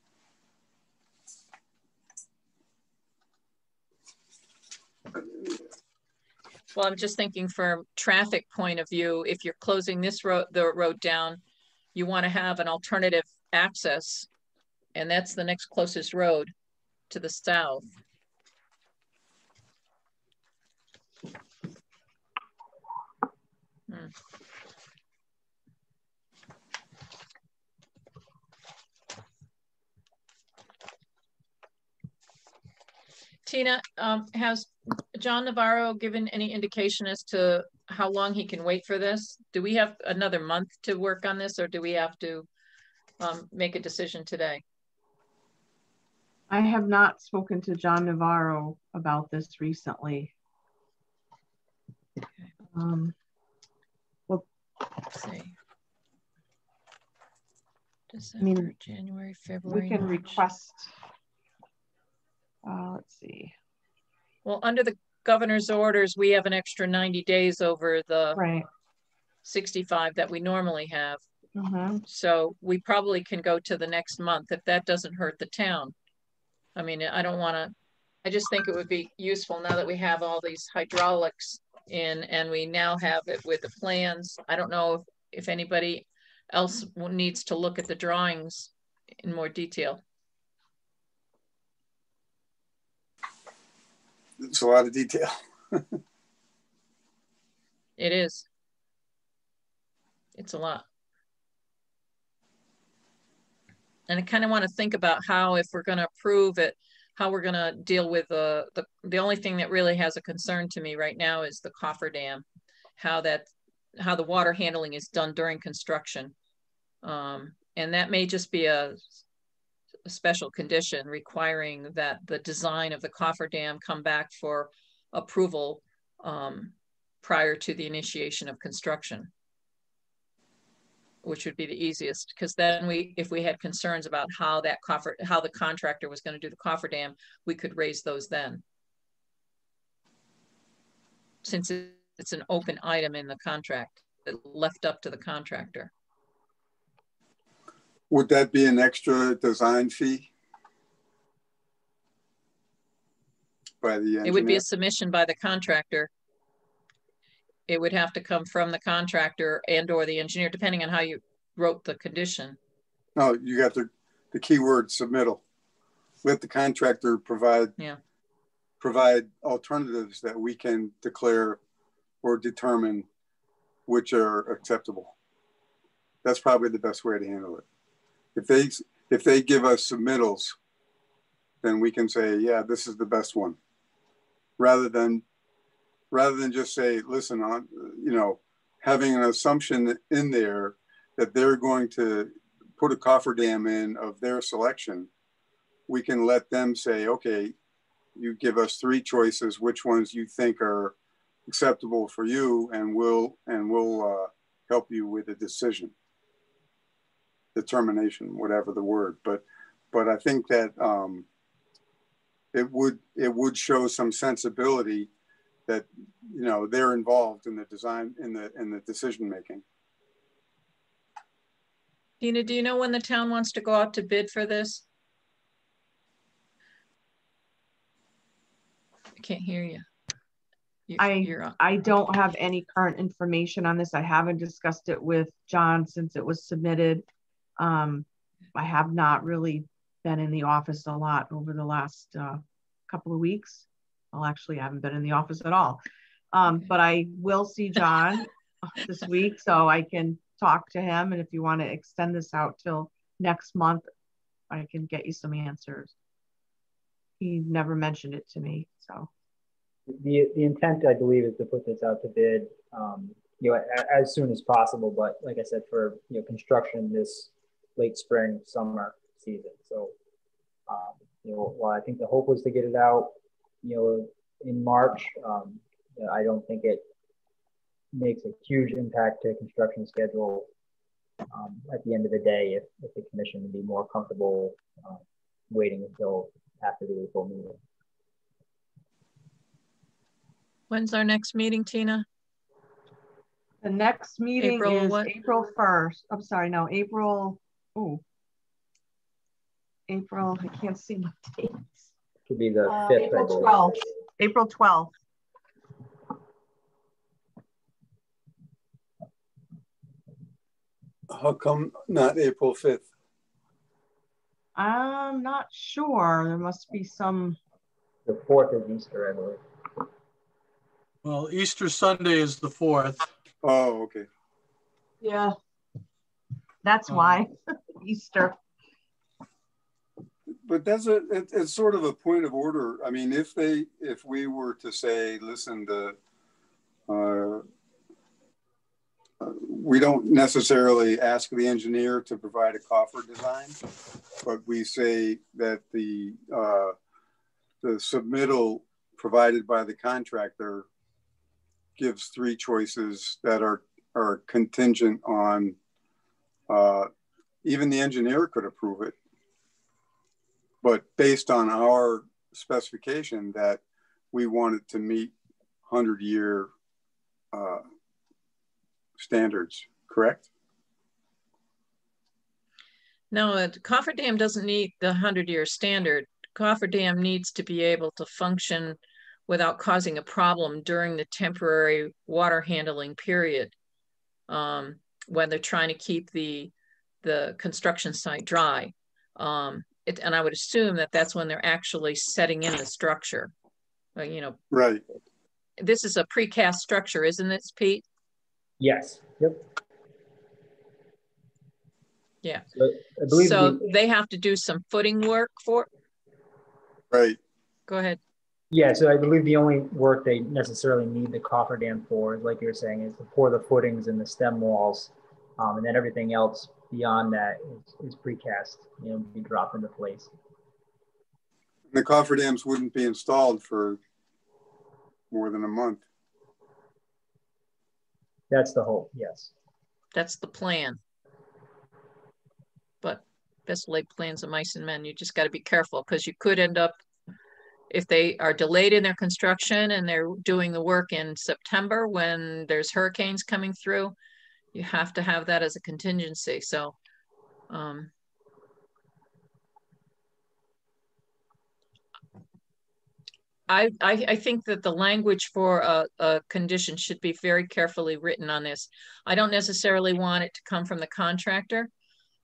Well, I'm just thinking from traffic point of view, if you're closing this road, the road down, you want to have an alternative access, and that's the next closest road to the south. Tina, has John Navarro given any indication as to how long he can wait for this? Do we have another month to work on this, or do we have to make a decision today? I have not spoken to John Navarro about this recently. Okay. Well, let's see. December, January, February. We can March. request. Let's see. Well, under the governor's orders, we have an extra 90 days over the 65 that we normally have. So we probably can go to the next month if that doesn't hurt the town. I mean, I don't want to, I just think it would be useful now that we have all these hydraulics in, and we now have it with the plans. I don't know if anybody else needs to look at the drawings in more detail. It's a lot of detail. It is. It's a lot. And I kind of want to think about how, if we're going to approve it, how we're going to deal with the only thing that really has a concern to me right now is the cofferdam, how the water handling is done during construction. And that may just be a special condition requiring that the design of the cofferdam come back for approval prior to the initiation of construction, which would be the easiest, because then if we had concerns about how the contractor was going to do the cofferdam, we could raise those then. Since it's an open item in the contract, that left up to the contractor. Would that be an extra design fee by the engineer? It would be a submission by the contractor. It would have to come from the contractor and or the engineer, depending on how you wrote the condition. No, you got the key word submittal. Let the contractor provide alternatives that we can declare or determine which are acceptable. That's probably the best way to handle it. If they give us submittals, then we can say, yeah, this is the best one. Rather than just say, listen, having an assumption in there that they're going to put a cofferdam in of their selection, we can let them say, okay, you give us 3 choices, which ones you think are acceptable for you, and we'll help you with a decision, determination, whatever the word. But I think that it would show some sensibility that they're involved in the design, in the decision making. Tina, do you know when the town wants to go out to bid for this? I can't hear you. I don't have any current information on this. I haven't discussed it with John since it was submitted. I have not really been in the office a lot over the last couple of weeks. Well, actually, I haven't been in the office at all. But I will see John this week, so I can talk to him. And if you want to extend this out till next month, I can get you some answers. He never mentioned it to me, so. The intent, I believe, is to put this out to bid, as soon as possible. But like I said, for construction this late spring, summer season. So, while I think the hope was to get it out, in March. I don't think it makes a huge impact to construction schedule. At the end of the day, if the commission would be more comfortable waiting until after the April meeting. When's our next meeting, Tina? The next meeting April is what? April 1st. I'm sorry, no, April, I can't see my dates. Could be the 5th. April 12th. April 12th. How come not April 5th? I'm not sure. There must be some. The 4th is Easter, I believe. Well, Easter Sunday is the 4th. Oh, okay. Yeah. That's why. Easter. But that's it's sort of a point of order. I mean, if we were to say, listen, we don't necessarily ask the engineer to provide a coffer design, but we say that the submittal provided by the contractor gives 3 choices that are contingent on, even the engineer could approve it, but based on our specification that we wanted to meet 100-year standards, correct? No, a cofferdam doesn't need the 100-year standard. Cofferdam needs to be able to function without causing a problem during the temporary water handling period, when they're trying to keep the construction site dry. And I would assume that that's when they're actually setting in the structure. You know, right. This is a precast structure, isn't it, Pete? Yes. Yep. Yeah. So they have to do some footing work for. Right. Go ahead. Yeah, so I believe the only work they necessarily need the cofferdam for, like you're saying, is to pour the footings and the stem walls, and then everything else beyond that is precast, be dropped into place. The cofferdams wouldn't be installed for more than a month. That's the hope, yes. That's the plan. But best laid plans of mice and men. You just got to be careful, because you could end up, if they are delayed in their construction and they're doing the work in September when there's hurricanes coming through, you have to have that as a contingency. So I think that the language for a condition should be very carefully written on this. I don't necessarily want it to come from the contractor.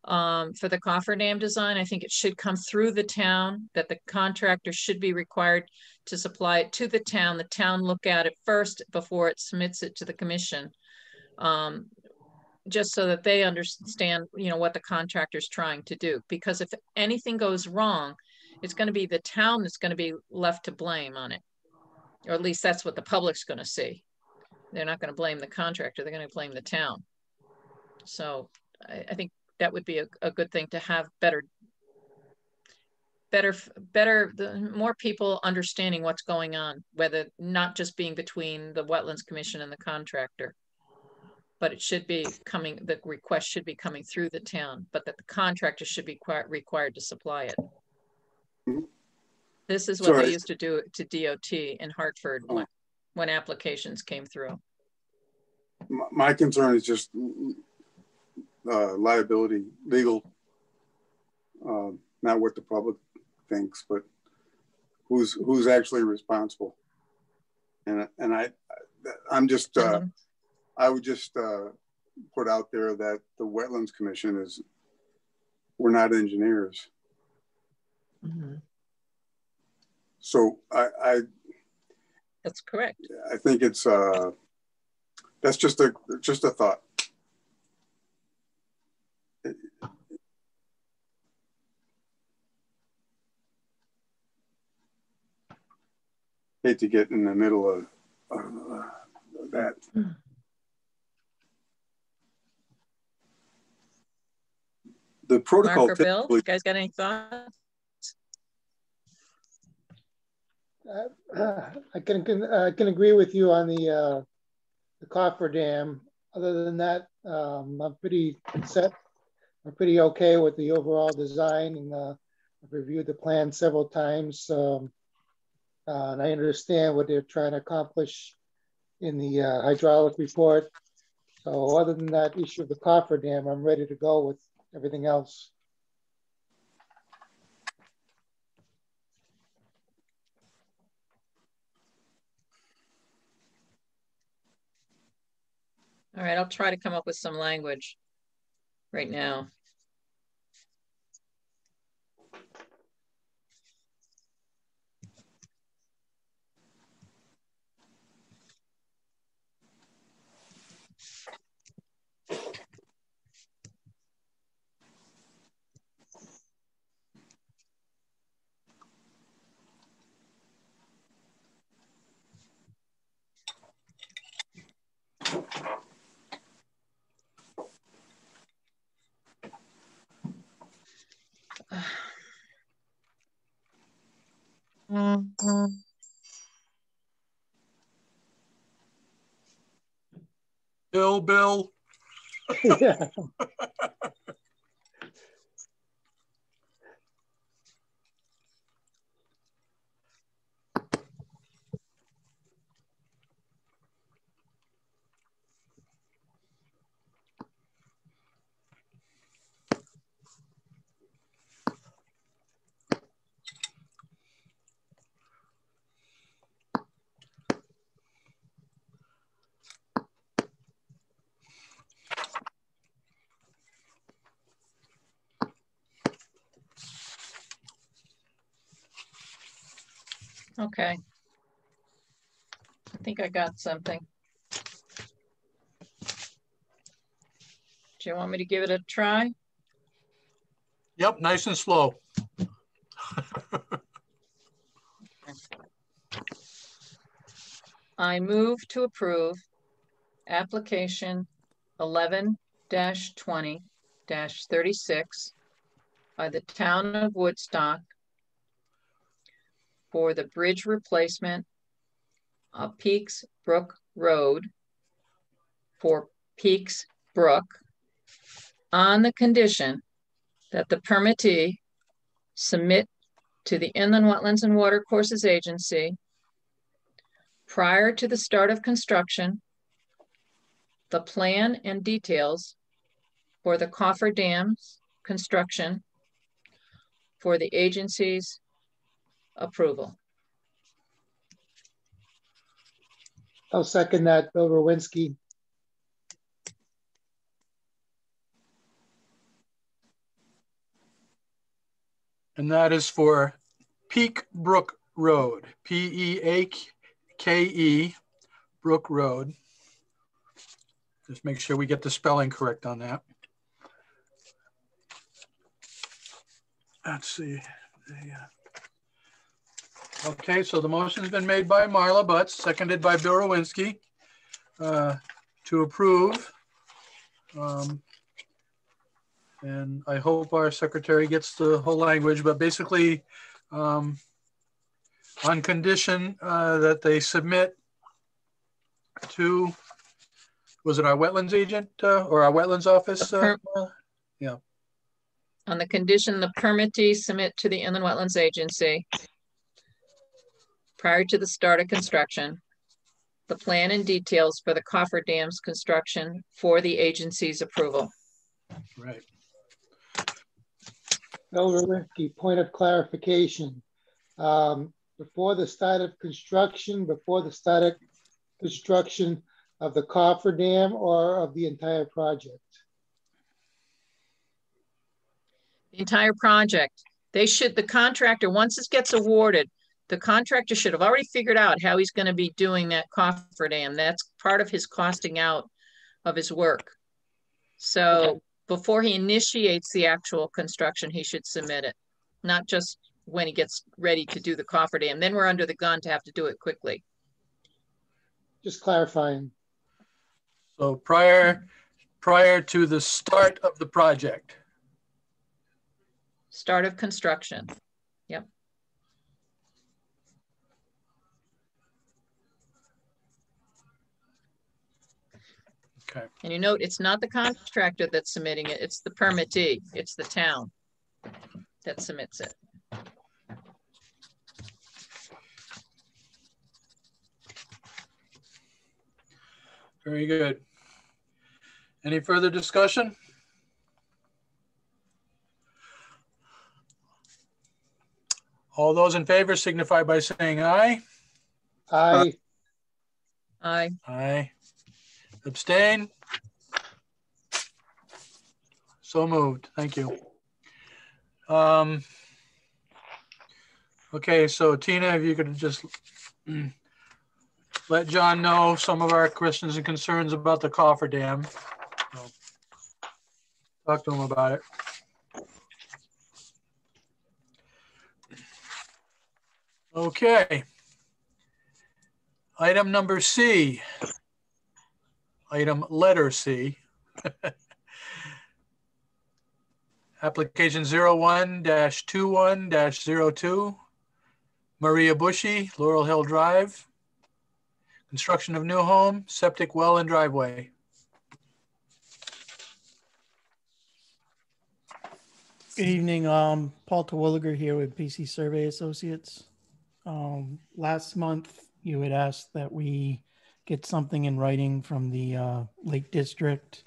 For the cofferdam design, I think it should come through the town, that the contractor should be required to supply it to the town look at it first before it submits it to the commission, just so that they understand, what the contractor is trying to do. Because if anything goes wrong, it's going to be the town that's going to be left to blame on it, or at least that's what the public's going to see. They're not going to blame the contractor, they're going to blame the town. So I think that would be a good thing to have more people understanding what's going on, whether not just being between the Wetlands Commission and the contractor, but it should be coming, the request should be coming through the town, but that the contractor should be required to supply it. This is what they used to do to DOT in Hartford when applications came through. My concern is just liability, legal, not what the public thinks, but who's actually responsible. And I'm just I would just put out there that the Wetlands Commission we're not engineers. Mm-hmm. So that's correct. I think it's that's just a thought. Hate to get in the middle of that. The protocol. Mark or Bill, you guys got any thoughts? I can agree with you on the cofferdam. Other than that, I'm pretty set. I'm pretty okay with the overall design, and I've reviewed the plan several times. And I understand what they're trying to accomplish in the hydraulic report. So other than that issue of the cofferdam, I'm ready to go with everything else. All right, I'll try to come up with some language right now. Bill. Yeah. Okay. I think I got something. Do you want me to give it a try? Yep, nice and slow. I move to approve application 11-20-36 by the town of Woodstock for the bridge replacement of Peaks Brook Road for Peaks Brook on the condition that the permittee submit to the Inland Wetlands and Watercourses Agency prior to the start of construction the plan and details for the cofferdam's construction for the agency's approval. I'll second that, Bill Rowinski. And that is for Peak Brook Road, P-E-A-K-E, Brook Road. Just make sure we get the spelling correct on that. Let's see. Okay, so the motion's been made by Marla Butts, seconded by Bill Rowinski to approve. And I hope our secretary gets the whole language, but basically on condition that they submit to, was it our wetlands agent or our wetlands office? Yeah. On the condition the permittee submit to the Inland Wetlands Agency prior to the start of construction, the plan and details for the cofferdam's construction for the agency's approval. Right. Bill Rowinski, point of clarification. Before the start of construction of the cofferdam or of the entire project? The entire project. The contractor, once this gets awarded, the contractor should have already figured out how he's going to be doing that cofferdam. That's part of his costing out of his work. So before he initiates the actual construction, he should submit it, not just when he gets ready to do the cofferdam. Then we're under the gun to have to do it quickly. Just clarifying. So prior to the start of the project. Start of construction. Yep. Okay. And you note it's not the contractor that's submitting it, it's the permittee, it's the town that submits it. Very good. Any further discussion? All those in favor signify by saying aye. Aye. Aye. Aye. Abstain? So moved. Thank you. Okay, so Tina, if you could just let John know some of our questions and concerns about the cofferdam. Talk to him about it. Okay. Item number C. Item letter C. Application 01-21-02. Maria Bushy, Laurel Hill Drive. Construction of new home, septic well and driveway. Good evening, Paul Terwilliger here with PC Survey Associates. Last month, you had asked that we get something in writing from the Lake District,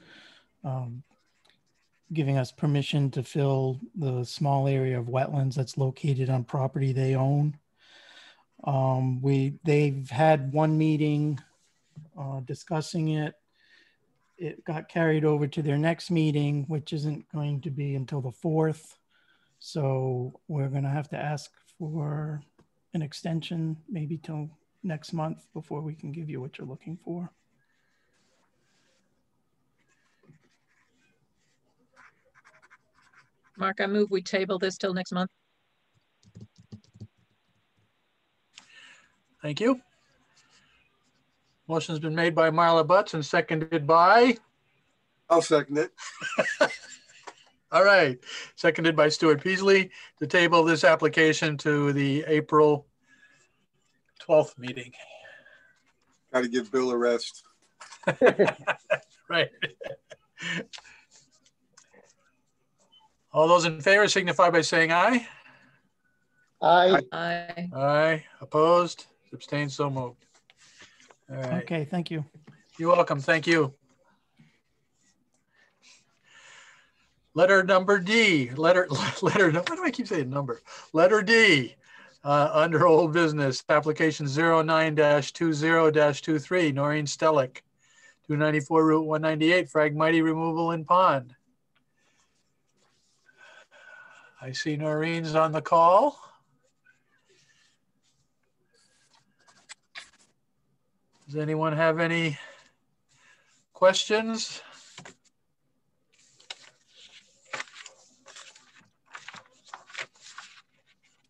giving us permission to fill the small area of wetlands that's located on property they own. They've had one meeting discussing it. It got carried over to their next meeting, which isn't going to be until the 4th. So we're going to have to ask for an extension, maybe till next month, before we can give you what you're looking for. Mark, I move we table this till next month. Thank you. Motion's been made by Marla Butts and seconded by? I'll second it. All right, seconded by Stuart Peasley to table this application to the April 12th meeting. Got to give Bill a rest. Right. All those in favor signify by saying aye. Aye. Aye. Aye. Opposed? Abstained? So moved. All right. Okay, thank you. You're welcome. Thank you. Letter number D. Letter. Why do I keep saying number? Letter D. Under old business, application 09-20-23, Noreen Stellick, 294 Route 198, Phragmite removal in pond. I see Noreen's on the call. Does anyone have any questions?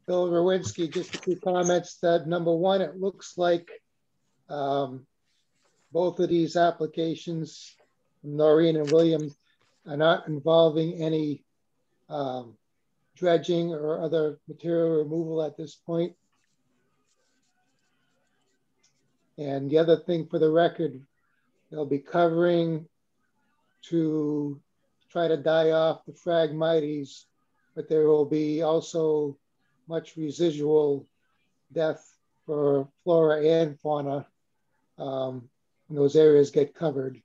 Bill Rowinski, just a few comments. That number one, it looks like both of these applications, Noreen and William, are not involving any dredging or other material removal at this point. And the other thing for the record, they'll be covering to try to die off the Phragmites, but there will be also much residual death for flora and fauna when those areas get covered.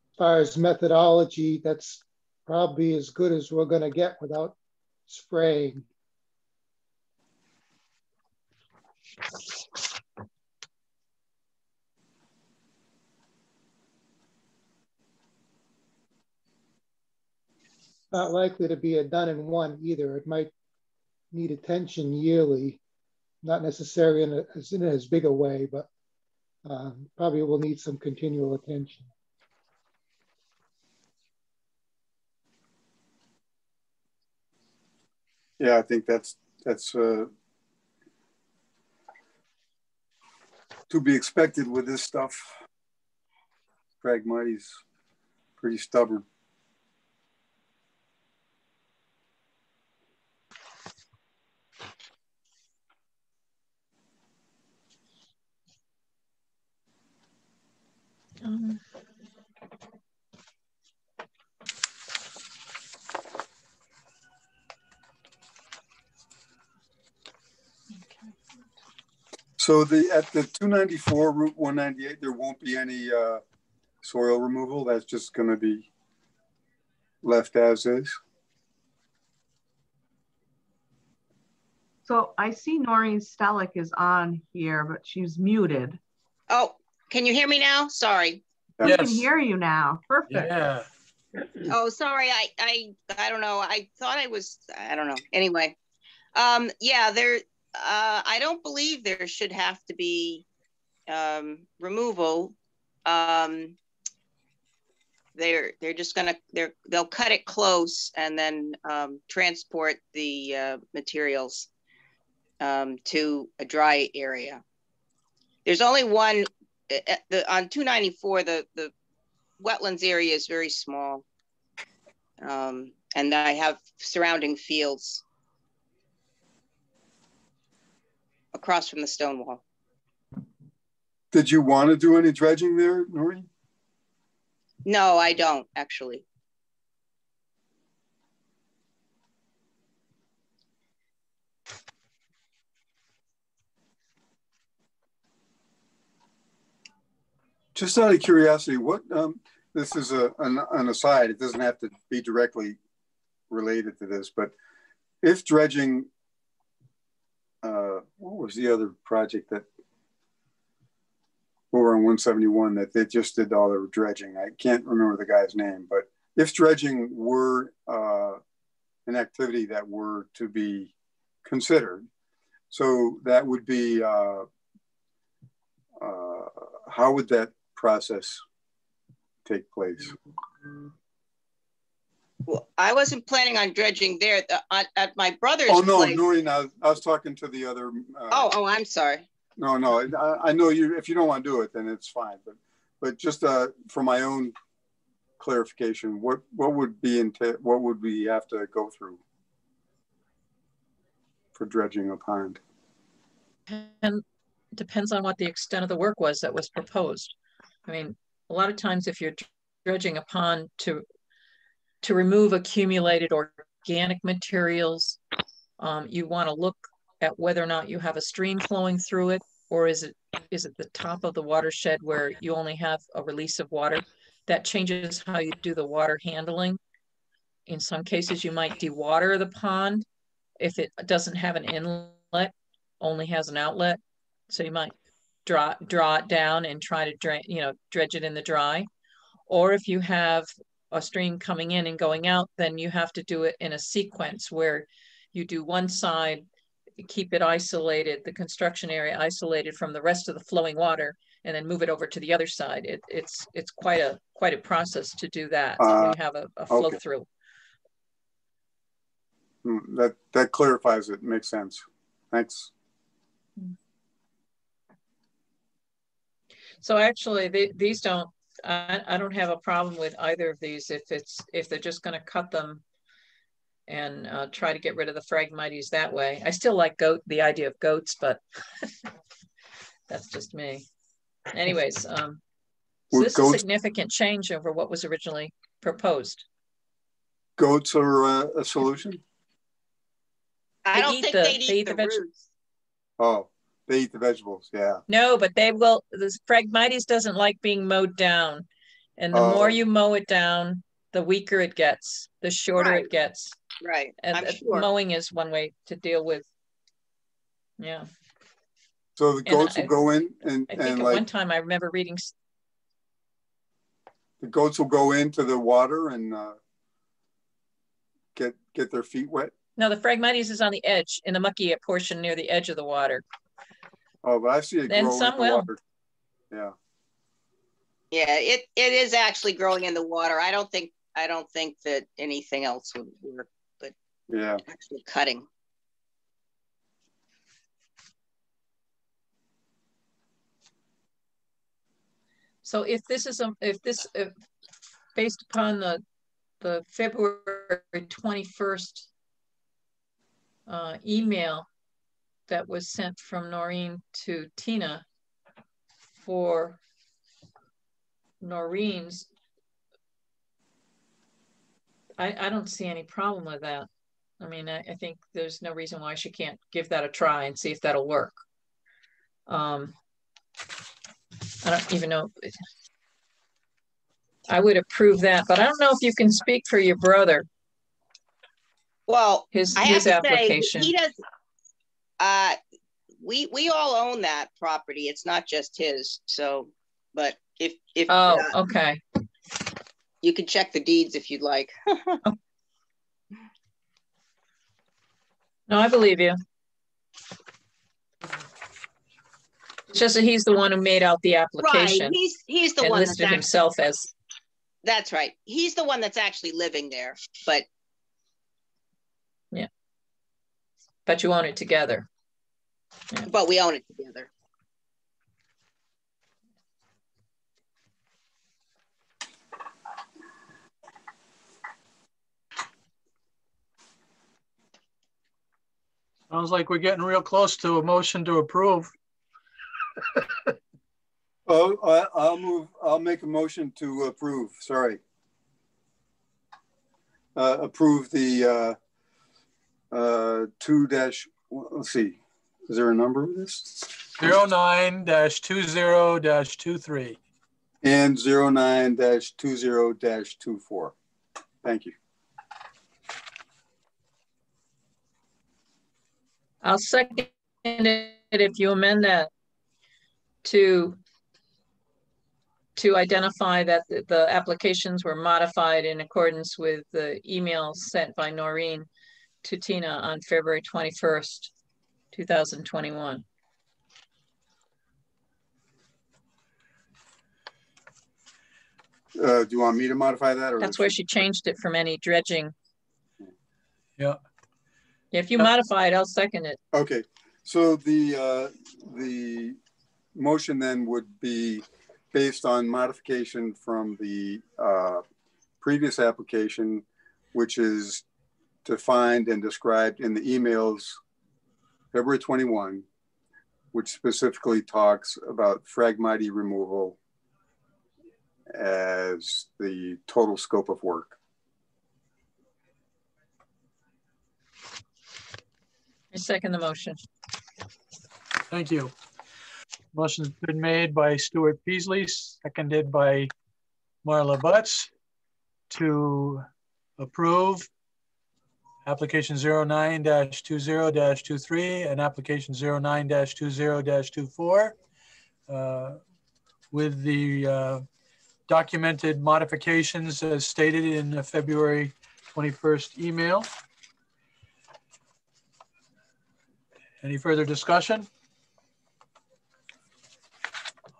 As far as methodology, that's probably as good as we're going to get without spraying. Not likely to be a done in one either. It might need attention yearly, not necessarily in as big a way, but probably will need some continual attention. Yeah, I think that's to be expected with this stuff. Phragmites. pretty stubborn. So at the 294 Route 198, there won't be any soil removal. That's just going to be left as is. So I see Noreen Stellick is on here, but she's muted. Oh, can you hear me now? Sorry. We can hear you now. Perfect. Yeah. Oh, sorry. I don't know. I thought I was, I don't know. Anyway, yeah, I don't believe there should have to be removal. They're just gonna, they'll cut it close and then transport the materials to a dry area. There's only one, on 294, the wetlands area is very small. And I have surrounding fields across from the stone wall. Did you want to do any dredging there, Noreen? No, I don't actually. Just out of curiosity, what this is an aside. It doesn't have to be directly related to this, but if dredging, what was the other project that over on 171 that they just did all the dredging? I can't remember the guy's name, but if dredging were an activity that were to be considered, so that would be how would that process take place? Well, I wasn't planning on dredging there at my brother's Oh no, place. Noreen, I was talking to the other. Oh, I'm sorry. No, I know you. If you don't want to do it, then it's fine. But just for my own clarification, what would we have to go through for dredging a pond? And depends on what the extent of the work was that was proposed. I mean, a lot of times if you're dredging a pond to remove accumulated organic materials, you want to look at whether or not you have a stream flowing through it, or is it the top of the watershed where you only have a release of water. That changes how you do the water handling. In some cases, you might dewater the pond if it doesn't have an inlet, only has an outlet. So you might draw it down and try to dredge it in the dry. Or if you have a stream coming in and going out, then you have to do it in a sequence where you do one side, keep it isolated, the construction area isolated from the rest of the flowing water, and then move it over to the other side. It's quite a process to do that. We have a flow okay. through. That clarifies it. Makes sense. Thanks. So actually, these don't. I don't have a problem with either of these if they're just going to cut them and try to get rid of the Phragmites that way. I still like the idea of goats, but that's just me. Anyways, so this is a significant change over what was originally proposed. Goats are a solution? I don't think they'd eat the roots. Oh, they eat the vegetables, yeah. No, but they will. The Phragmites doesn't like being mowed down. And the more you mow it down, the weaker it gets, the shorter it gets. Right. And I'm sure. mowing is one way to deal with. Yeah. So the goats will go in and I think at one time I remember reading. The goats will go into the water and get their feet wet. No, the Phragmites is on the edge, in the mucky portion near the edge of the water. Oh, but I see it grow in the water. Yeah. Yeah, it is actually growing in the water. I don't think that anything else would work, but yeah, actually cutting. So if this is based upon the February 21st email that was sent from Noreen to Tina for Noreen's, I don't see any problem with that. I mean, I think there's no reason why she can't give that a try and see if that'll work. I don't even know. I would approve that, but I don't know if you can speak for your brother. Well, his Say, application. he does. We all own that property. It's not just his. So, but if okay, you can check the deeds if you'd like. No, I believe you. It's just that he's the one who made out the application. Right. He's the and one listed that's himself as. That's right. He's the one that's actually living there, but. Yeah. But you own it together. Yeah. But we own it together. Sounds like we're getting real close to a motion to approve. I'll make a motion to approve. Sorry. Approve the let's see. Is there a number of this? 09-20-23. And 09-20-24. Thank you. I'll second it if you amend that to identify that the applications were modified in accordance with the email sent by Noreen to Tina on February 21st, 2021. Do you want me to modify that? Or that's where she changed it from any dredging. Yeah. If you modify it, I'll second it. Okay. So the motion then would be based on modification from the previous application, which is defined and described in the emails February 21, which specifically talks about Phragmite removal as the total scope of work. I second the motion. Thank you. Motion's been made by Stuart Peasley, seconded by Marla Butts to approve application 09-20-23 and application 09-20-24 with the documented modifications as stated in the February 21st email. Any further discussion?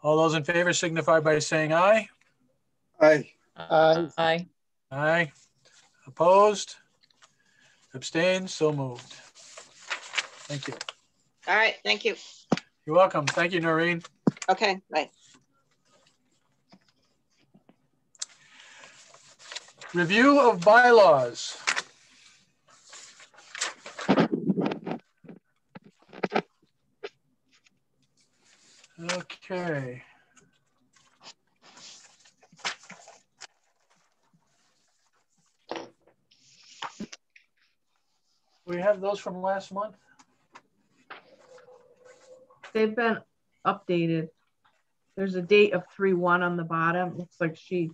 All those in favor signify by saying aye. Aye. Aye. Aye. Opposed? Abstained? So moved. Thank you. All right. Thank you. You're welcome. Thank you, Noreen. Okay. Bye. Review of bylaws. Okay. We have those from last month. They've been updated. There's a date of 3/1 on the bottom. Looks like she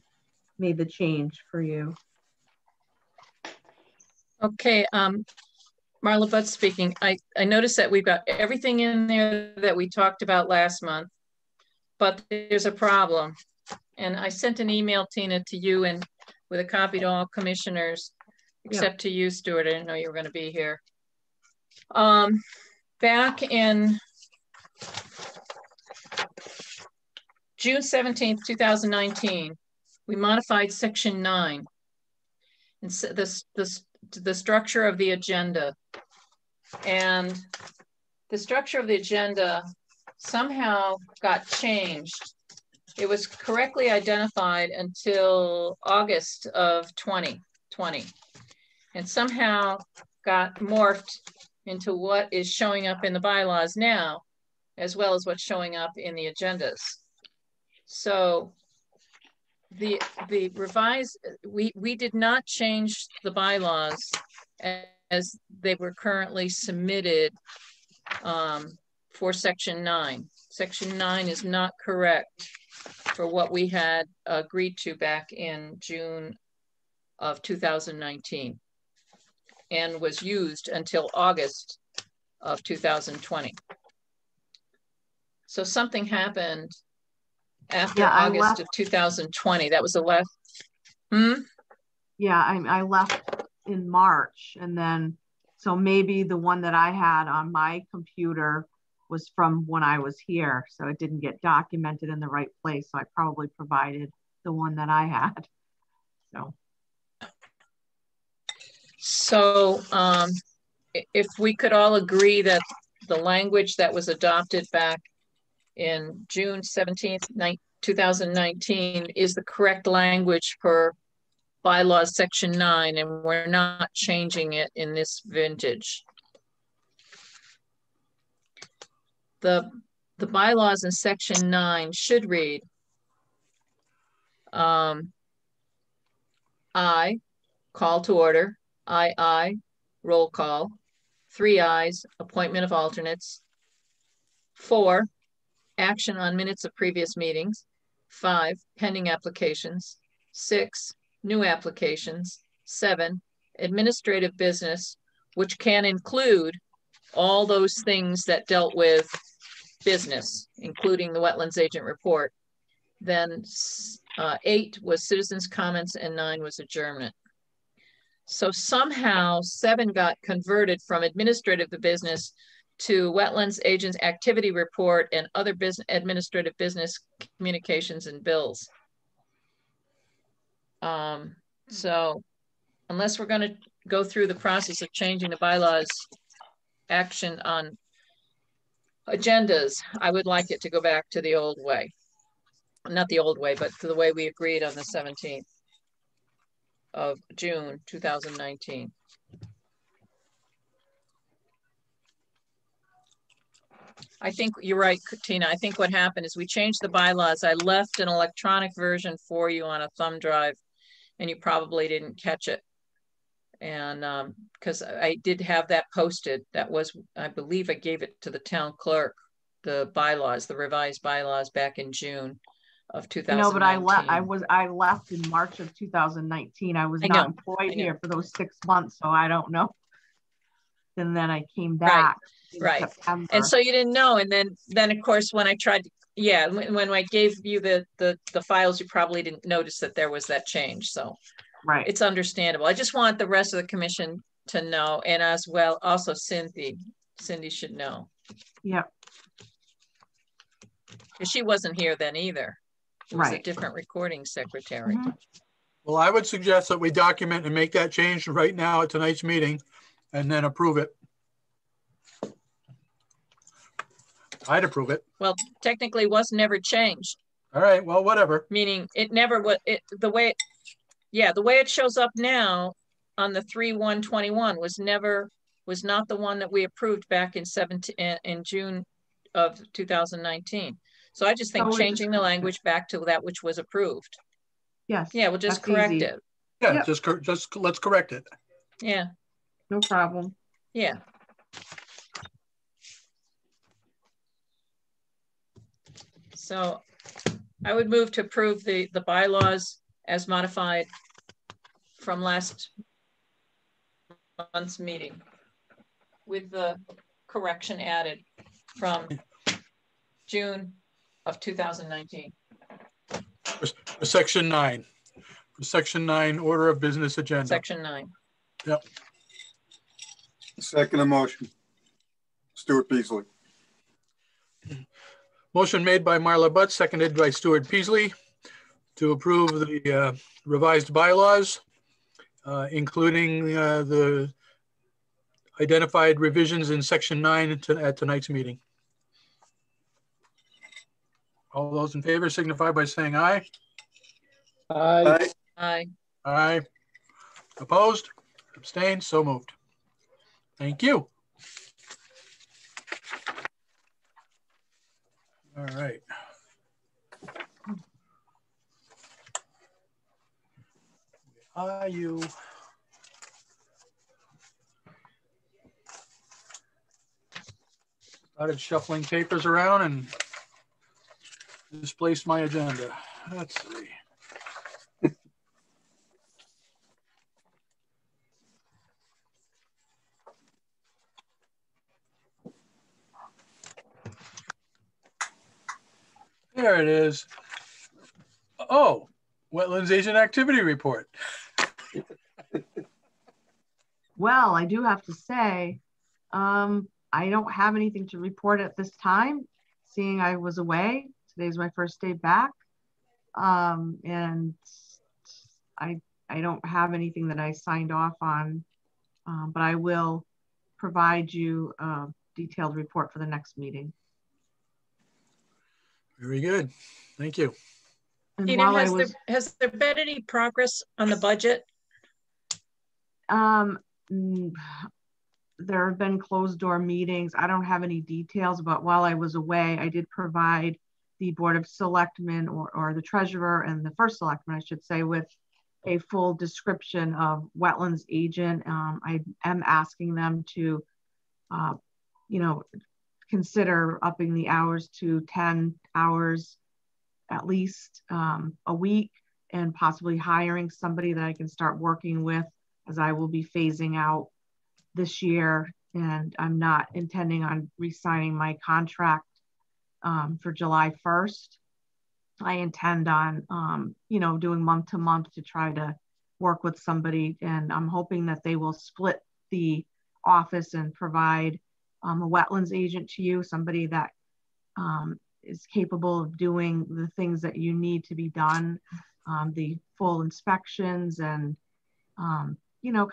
made the change for you. Okay, Marla Butts speaking. I noticed that we've got everything in there that we talked about last month, but there's a problem. And I sent an email, Tina, to you and with a copy to all commissioners, except to you, Stuart. I didn't know you were going to be here. Back in June 17th, 2019, we modified section 9. And so the structure of the agenda. And the structure of the agenda somehow got changed It was correctly identified until August of 2020 and somehow got morphed into what is showing up in the bylaws now, as well as what's showing up in the agendas. So the revised, we did not change the bylaws as they were currently submitted for section 9. Section 9 is not correct for what we had agreed to back in June of 2019 and was used until August of 2020. So something happened after August of 2020. That was the last. Yeah, I left in March, and then so maybe the one that I had on my computer was from when I was here, so it didn't get documented in the right place. So I probably provided the one that I had. So if we could all agree that the language that was adopted back in June 17th, 2019 is the correct language for bylaws section 9, and we're not changing it in this vintage. The bylaws in section 9 should read, I, call to order, I, roll call, 3 ayes, appointment of alternates, 4, action on minutes of previous meetings, 5, pending applications, 6, new applications, 7, administrative business, which can include all those things that dealt with business, including the wetlands agent report. Then 8 was citizens' comments and 9 was adjournment. So somehow 7 got converted from administrative business to wetlands agents activity report and other business administrative business communications and bills. So unless we're going to go through the process of changing the bylaws action on agendas, I would like it to go back to the old way. Not the old way, but to the way we agreed on the 17th of June 2019. I think you're right, Tina. I think what happened is we changed the bylaws. I left an electronic version for you on a thumb drive, and you probably didn't catch it. And because I did have that posted, that was, I believe I gave it to the town clerk, the bylaws, the revised bylaws back in June of 2019. No, but I left in March of 2019. I was not employed here for those 6 months, so I don't know. And then I came back in September. And so you didn't know. And then of course, when I tried to, when I gave you the files, you probably didn't notice that there was that change. So it's understandable. I just want the rest of the commission to know, and as well, also Cindy should know. Yeah. Because she wasn't here then either. It was a different recording secretary. Mm-hmm. Well, I would suggest that we document and make that change right now at tonight's meeting and then approve it. I'd approve it. Well, technically it was never changed. All right, well, whatever. Meaning it never was, the way it shows up now on the 3/1/21 was not the one that we approved back in June of 2019. So I just think changing the language back to that which was approved. Yes. Yeah, we'll just correct it. Yeah, just let's correct it. Yeah. No problem. Yeah. So I would move to approve the bylaws as modified from last month's meeting with the correction added from June of 2019. For section 9. For section 9, order of business agenda. Section 9. Yep. Second motion. Stuart Peasley. Motion made by Marla Butt, seconded by Stuart Peasley to approve the revised bylaws, including the identified revisions in section 9 at tonight's meeting. All those in favor signify by saying aye. Aye. Aye. Aye. Opposed? Abstained? So moved. Thank you. All right. Where are you? Started shuffling papers around and displaced my agenda. Let's see. There it is. Oh, Wetlands Agent Activity Report. Well, I do have to say, I don't have anything to report at this time, seeing I was away. Today's my first day back. And I don't have anything that I signed off on, but I will provide you a detailed report for the next meeting. Very good. Thank you. And Tina, has there been any progress on the budget? There have been closed door meetings. I don't have any details, but while I was away, I did provide the Board of Selectmen or the treasurer and the first selectman, I should say, with a full description of wetlands agent. I am asking them to, consider upping the hours to 10 hours at least a week, and possibly hiring somebody that I can start working with, as I will be phasing out this year. And I'm not intending on re-signing my contract for July 1st. I intend on, doing month to month to try to work with somebody. And I'm hoping that they will split the office and provide a wetlands agent to you, somebody that is capable of doing the things that you need to be done, the full inspections and,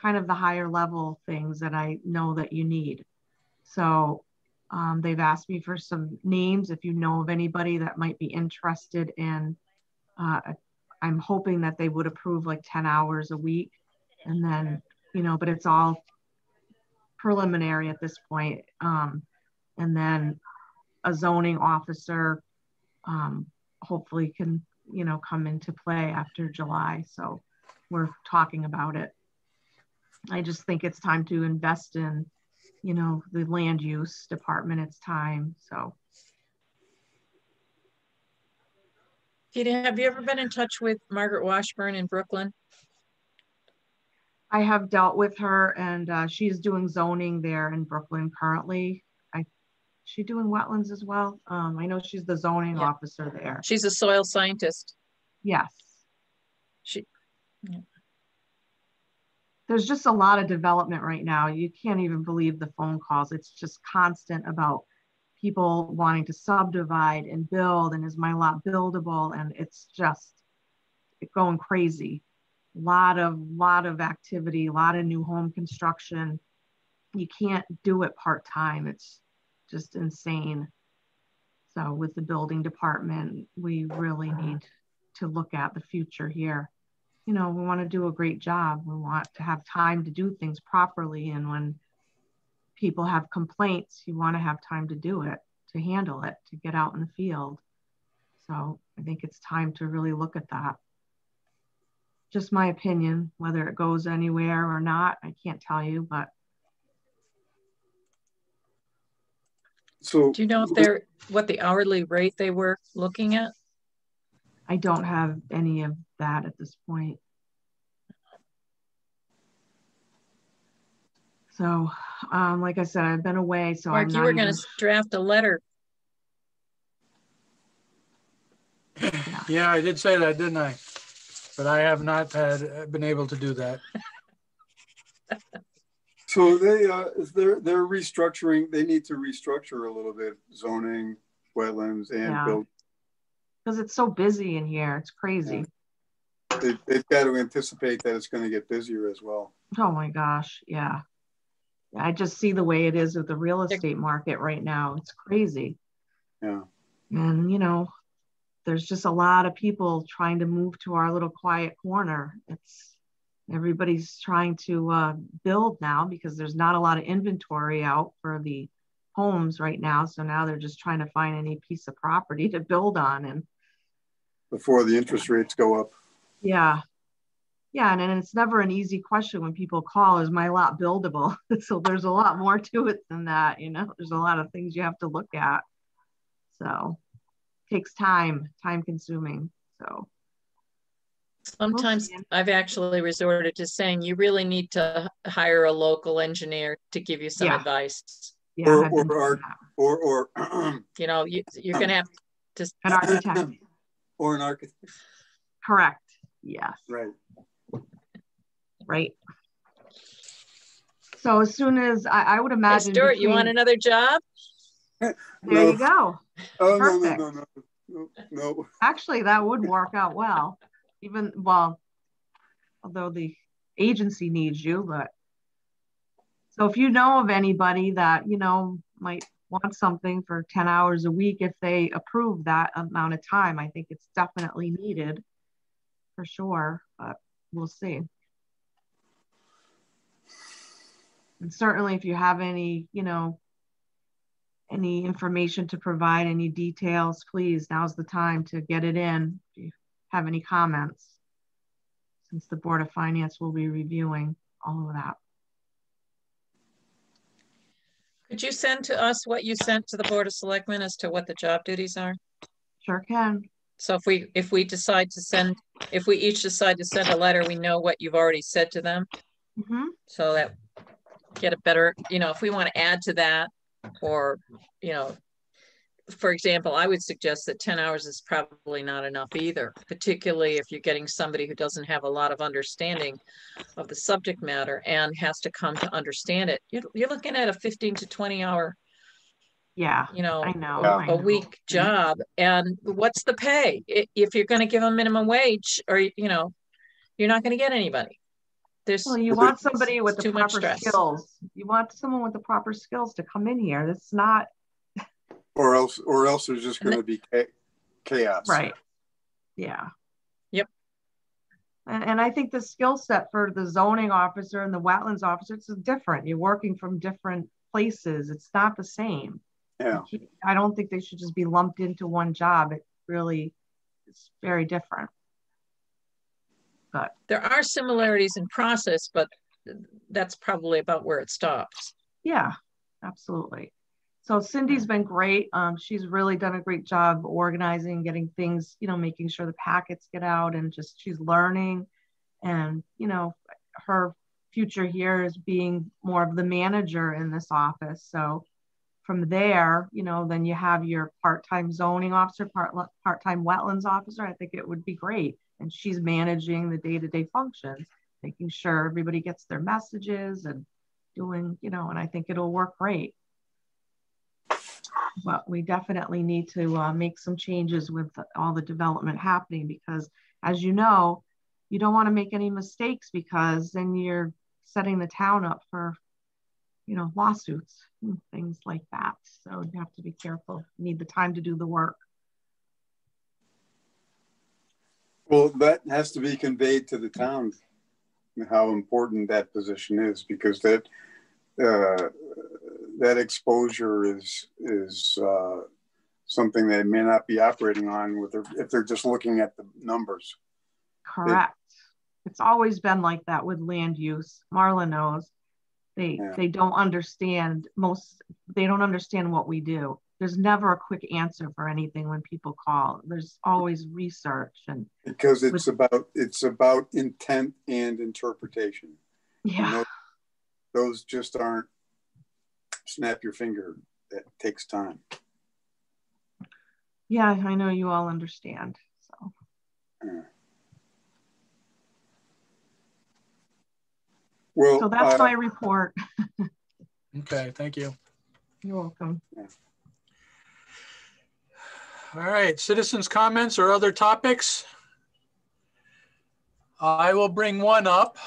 kind of the higher level things that I know that you need. So they've asked me for some names. If you know of anybody that might be interested in, I'm hoping that they would approve like 10 hours a week. And then, but it's all preliminary at this point. And then a zoning officer hopefully can, come into play after July. So we're talking about it. I just think it's time to invest in, the land use department. It's time. So. Tina, have you ever been in touch with Margaret Washburn in Brooklyn? I have dealt with her, and she's doing zoning there in Brooklyn currently. She's doing wetlands as well. I know she's the zoning officer there. She's a soil scientist. Yes. There's just a lot of development right now. You can't even believe the phone calls. It's just constant about people wanting to subdivide and build, and is my lot buildable? And it's just going crazy. A lot of activity, a lot of new home construction. You can't do it part-time. It's just insane. So with the building department, we really need to look at the future here. We want to do a great job. We want to have time to do things properly. And when people have complaints, you want to have time to do it, to handle it, to get out in the field. So I think it's time to really look at that. Just my opinion, whether it goes anywhere or not, I can't tell you, but. So do you know if what the hourly rate they were looking at? I don't have any of that at this point. So, like I said, I've been away, so Mark, you were going to draft a letter. Yeah, I did say that, didn't I? But I have not been able to do that. So they're restructuring. They need to restructure a little bit, zoning, wetlands, and build. Because it's so busy in here, it's crazy. Yeah. They've got to anticipate that it's going to get busier as well. Oh my gosh, yeah. I just see the way it is with the real estate market right now. It's crazy. Yeah. And there's just a lot of people trying to move to our little quiet corner. Everybody's trying to build now because there's not a lot of inventory out for the homes right now. So now they're just trying to find any piece of property to build on. And before the interest rates go up. Yeah. Yeah. And it's never an easy question when people call, is my lot buildable? So there's a lot more to it than that. You know, there's a lot of things you have to look at. So it takes time consuming. So sometimes I've actually resorted to saying you really need to hire a local engineer to give you some advice. Yeah, or you know, you're going to have to an architect or an architect. Correct. Yes. Right. So as soon as I would imagine, hey, Stuart, you want another job? There you go. Oh, perfect. No. Actually, that would work out well. Although the agency needs you, but so if you know of anybody that, you know, might want something for 10 hours a week, if they approve that amount of time, I think it's definitely needed for sure, but we'll see. And certainly if you have any, you know, any information to provide, any details, please, now's the time to get it in. If you have any comments, since the Board of Finance will be reviewing all of that. Could you send to us what you sent to the Board of Selectmen as to what the job duties are? Sure can. So if we decide to send, if we each decide to send a letter, we know what you've already said to them. Mm-hmm. So that get a better, you know, if we want to add to that, or, you know, for example, I would suggest that 10 hours is probably not enough either, particularly if you're getting somebody who doesn't have a lot of understanding of the subject matter and has to come to understand it. You're looking at a 15 to 20 hour, you know, I know. a week job. And what's the pay? If you're going to give them minimum wage, or, you know, you're not going to get anybody. Well, you want somebody with the too much proper stress. skills. You want someone with the proper skills to come in here. That's not. Or else there's just going to be chaos. Right. Yeah. Yep. And I think the skill set for the zoning officer and the wetlands officer, it's different. You're working from different places. It's not the same. Yeah. I don't think they should just be lumped into one job. It really is very different. But there are similarities in process, but that's probably about where it stops. Yeah, absolutely. So Cindy's been great. She's really done a great job organizing, getting things, you know, making sure the packets get out, and just she's learning. And, you know, her future here is being more of the manager in this office. So from there, you know, then you have your part-time zoning officer, part-time wetlands officer. I think it would be great. And she's managing the day-to-day functions, making sure everybody gets their messages and doing, you know, and I think it'll work great. But we definitely need to make some changes with all the development happening, because as you know, you don't want to make any mistakes, because then you're setting the town up for, you know, lawsuits and things like that. So you have to be careful. You need the time to do the work. Well, that has to be conveyed to the town, how important that position is, because that exposure is something they may not be operating on if they're just looking at the numbers. Correct. It's always been like that with land use. Marla knows. They don't understand they don't understand what we do. There's never a quick answer for anything when people call. There's always research, and because it's about intent and interpretation. Yeah. And those just aren't snap your finger. That takes time. Yeah, I know you all understand. So. Well, so that's my report. Okay, thank you. You're welcome. Yeah. All right, citizens' comments or other topics? I will bring one up.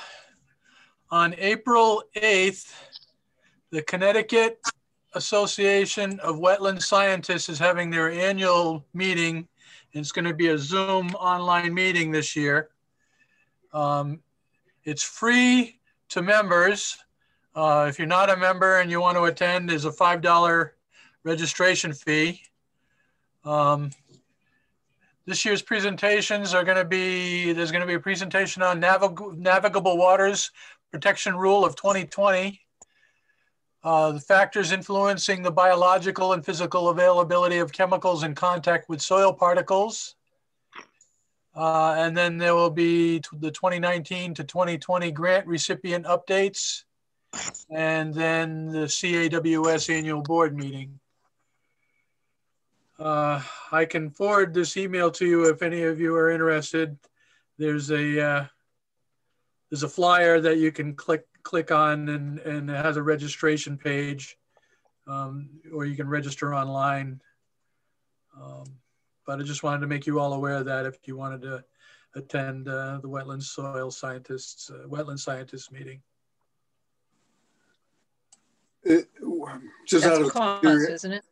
On April 8th, the Connecticut Association of Wetland Scientists is having their annual meeting It's going to be a Zoom online meeting this year. It's free to members. If you're not a member and you want to attend, there's a $5 registration fee. This year's presentations are going to be, there's going to be a presentation on navigable waters protection rule of 2020. The factors influencing the biological and physical availability of chemicals in contact with soil particles. And then there will be the 2019 to 2020 grant recipient updates, and then the CAWS annual board meeting. I can forward this email to you if any of you are interested. There's a flyer that you can click on, and it has a registration page, or you can register online. But I just wanted to make you all aware of that if you wanted to attend the wetland scientists meeting. Just That's out of cause, isn't it?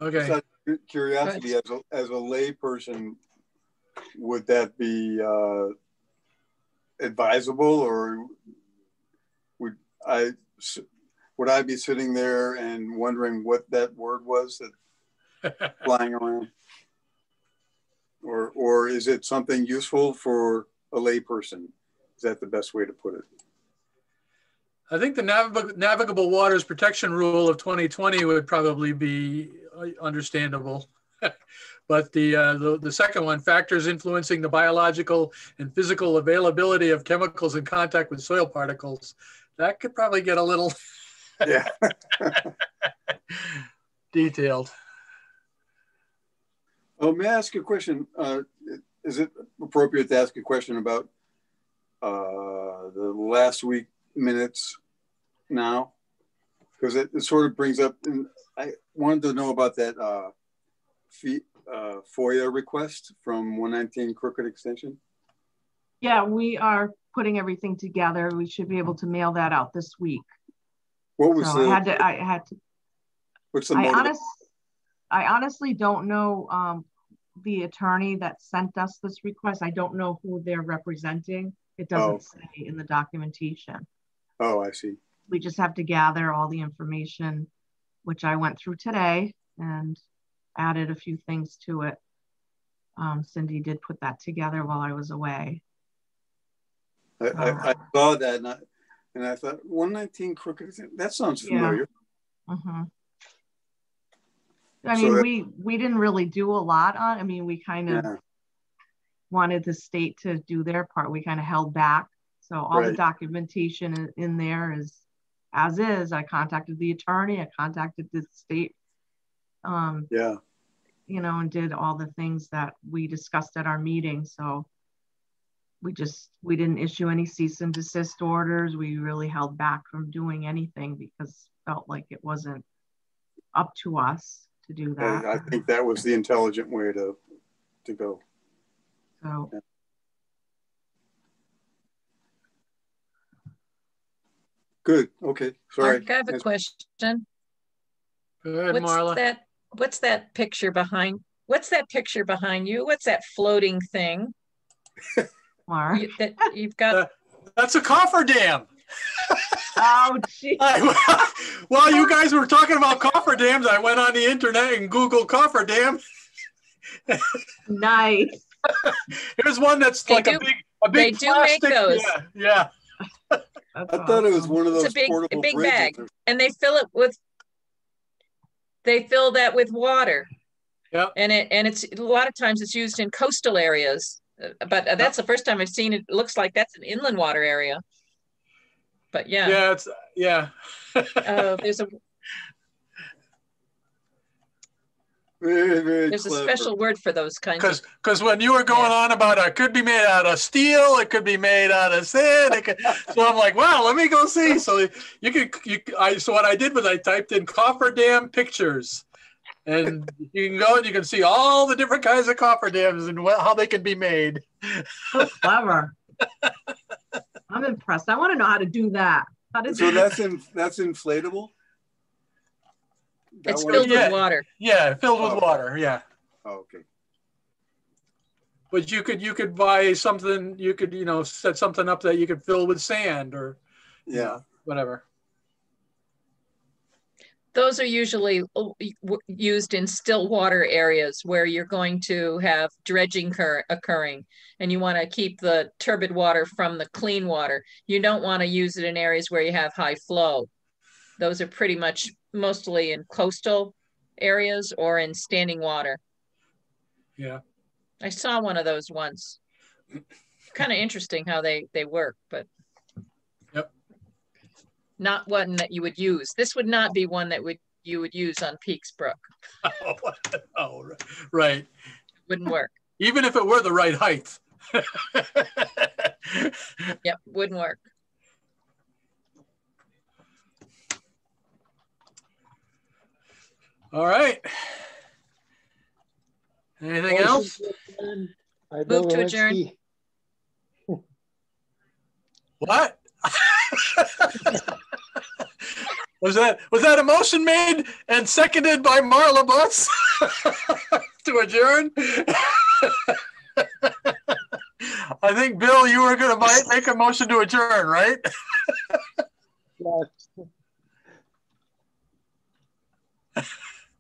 Okay. Just out of curiosity, as a lay person, would that be advisable, or would I be sitting there and wondering what that word was that flying around, or is it something useful for a lay person? Is that the best way to put it? I think the navigable waters protection rule of 2020 would probably be understandable. But the second one, factors influencing the biological and physical availability of chemicals in contact with soil particles, that could probably get a little yeah detailed. Oh, may I ask a question? Is it appropriate to ask a question about the last week minutes now? Because it sort of brings up, and I wanted to know about that FOIA request from 119 Crooked Extension. Yeah, we are putting everything together. We should be able to mail that out this week. What was so I had to. What's the I honestly don't know the attorney that sent us this request. I don't know who they're representing. It doesn't say in the documentation. Oh, I see. We just have to gather all the information, which I went through today and added a few things to it. Cindy did put that together while I was away. I saw that and I thought 119 Crooked, that sounds familiar. Yeah. I mean, we didn't really do a lot on. I mean, we kind of wanted the state to do their part. We kind of held back. So all the documentation in there is as is. I contacted the attorney. I contacted the state. You know, and did all the things that we discussed at our meeting. So we didn't issue any cease and desist orders. We really held back from doing anything because it felt like it wasn't up to us to do that. I think that was the intelligent way to go. So. Yeah. Good. Okay. Sorry. Mark, I have a question. Go ahead, Marla. What's that picture behind? What's that picture behind you? What's that floating thing? Mark, you've got. That's a cofferdam. Oh, geez. While you guys were talking about cofferdams, I went on the internet and Googled cofferdam. Nice. Here's one that's like a big They plastic. Do make those. Yeah. I thought it was one of those a big bridges. bag, and they fill that with water. Yeah. And it's a lot of times it's used in coastal areas, but that's the first time I've seen it. It looks like that's an inland water area. But yeah. Yeah, there's a special word for those kinds. Because when you were going on about it could be made out of steel, it could be made out of sand. So I'm like, wow, let me go see. So so what I did was I typed in cofferdam pictures, and you can go and you can see all the different kinds of cofferdams and how they can be made. So clever. I'm impressed. I want to know how to do that. So that's inflatable? It's filled with water. Yeah, filled with water. Yeah. Oh, okay. But you could buy something, you could, you know, set something up that you could fill with sand or, you Yeah. know, whatever. Those are usually used in still water areas where you're going to have dredging occurring and you want to keep the turbid water from the clean water. You don't want to use it in areas where you have high flow. Those are pretty much mostly in coastal areas or in standing water. Yeah. I saw one of those once. Kind of interesting how they work, but yep, not one that you would use. This would not be one that you would use on Peaks Brook. Oh, right. Wouldn't work. Even if it were the right height. Yep, wouldn't work. All right. Anything else? Move to adjourn. What? Was that a motion made and seconded by Marla Butts to adjourn? I think, Bill, you were going to make a motion to adjourn, right? Yes.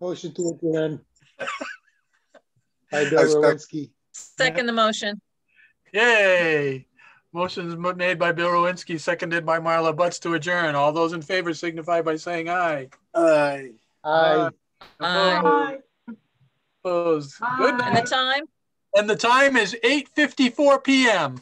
Motion to adjourn. By Bill Rowinski. Second the motion. Yay. Motion made by Bill Rowinski, seconded by Marla Butts to adjourn. All those in favor signify by saying aye. Aye. Aye. Aye. Opposed. Good. And the time? And the time is 8:54 p.m.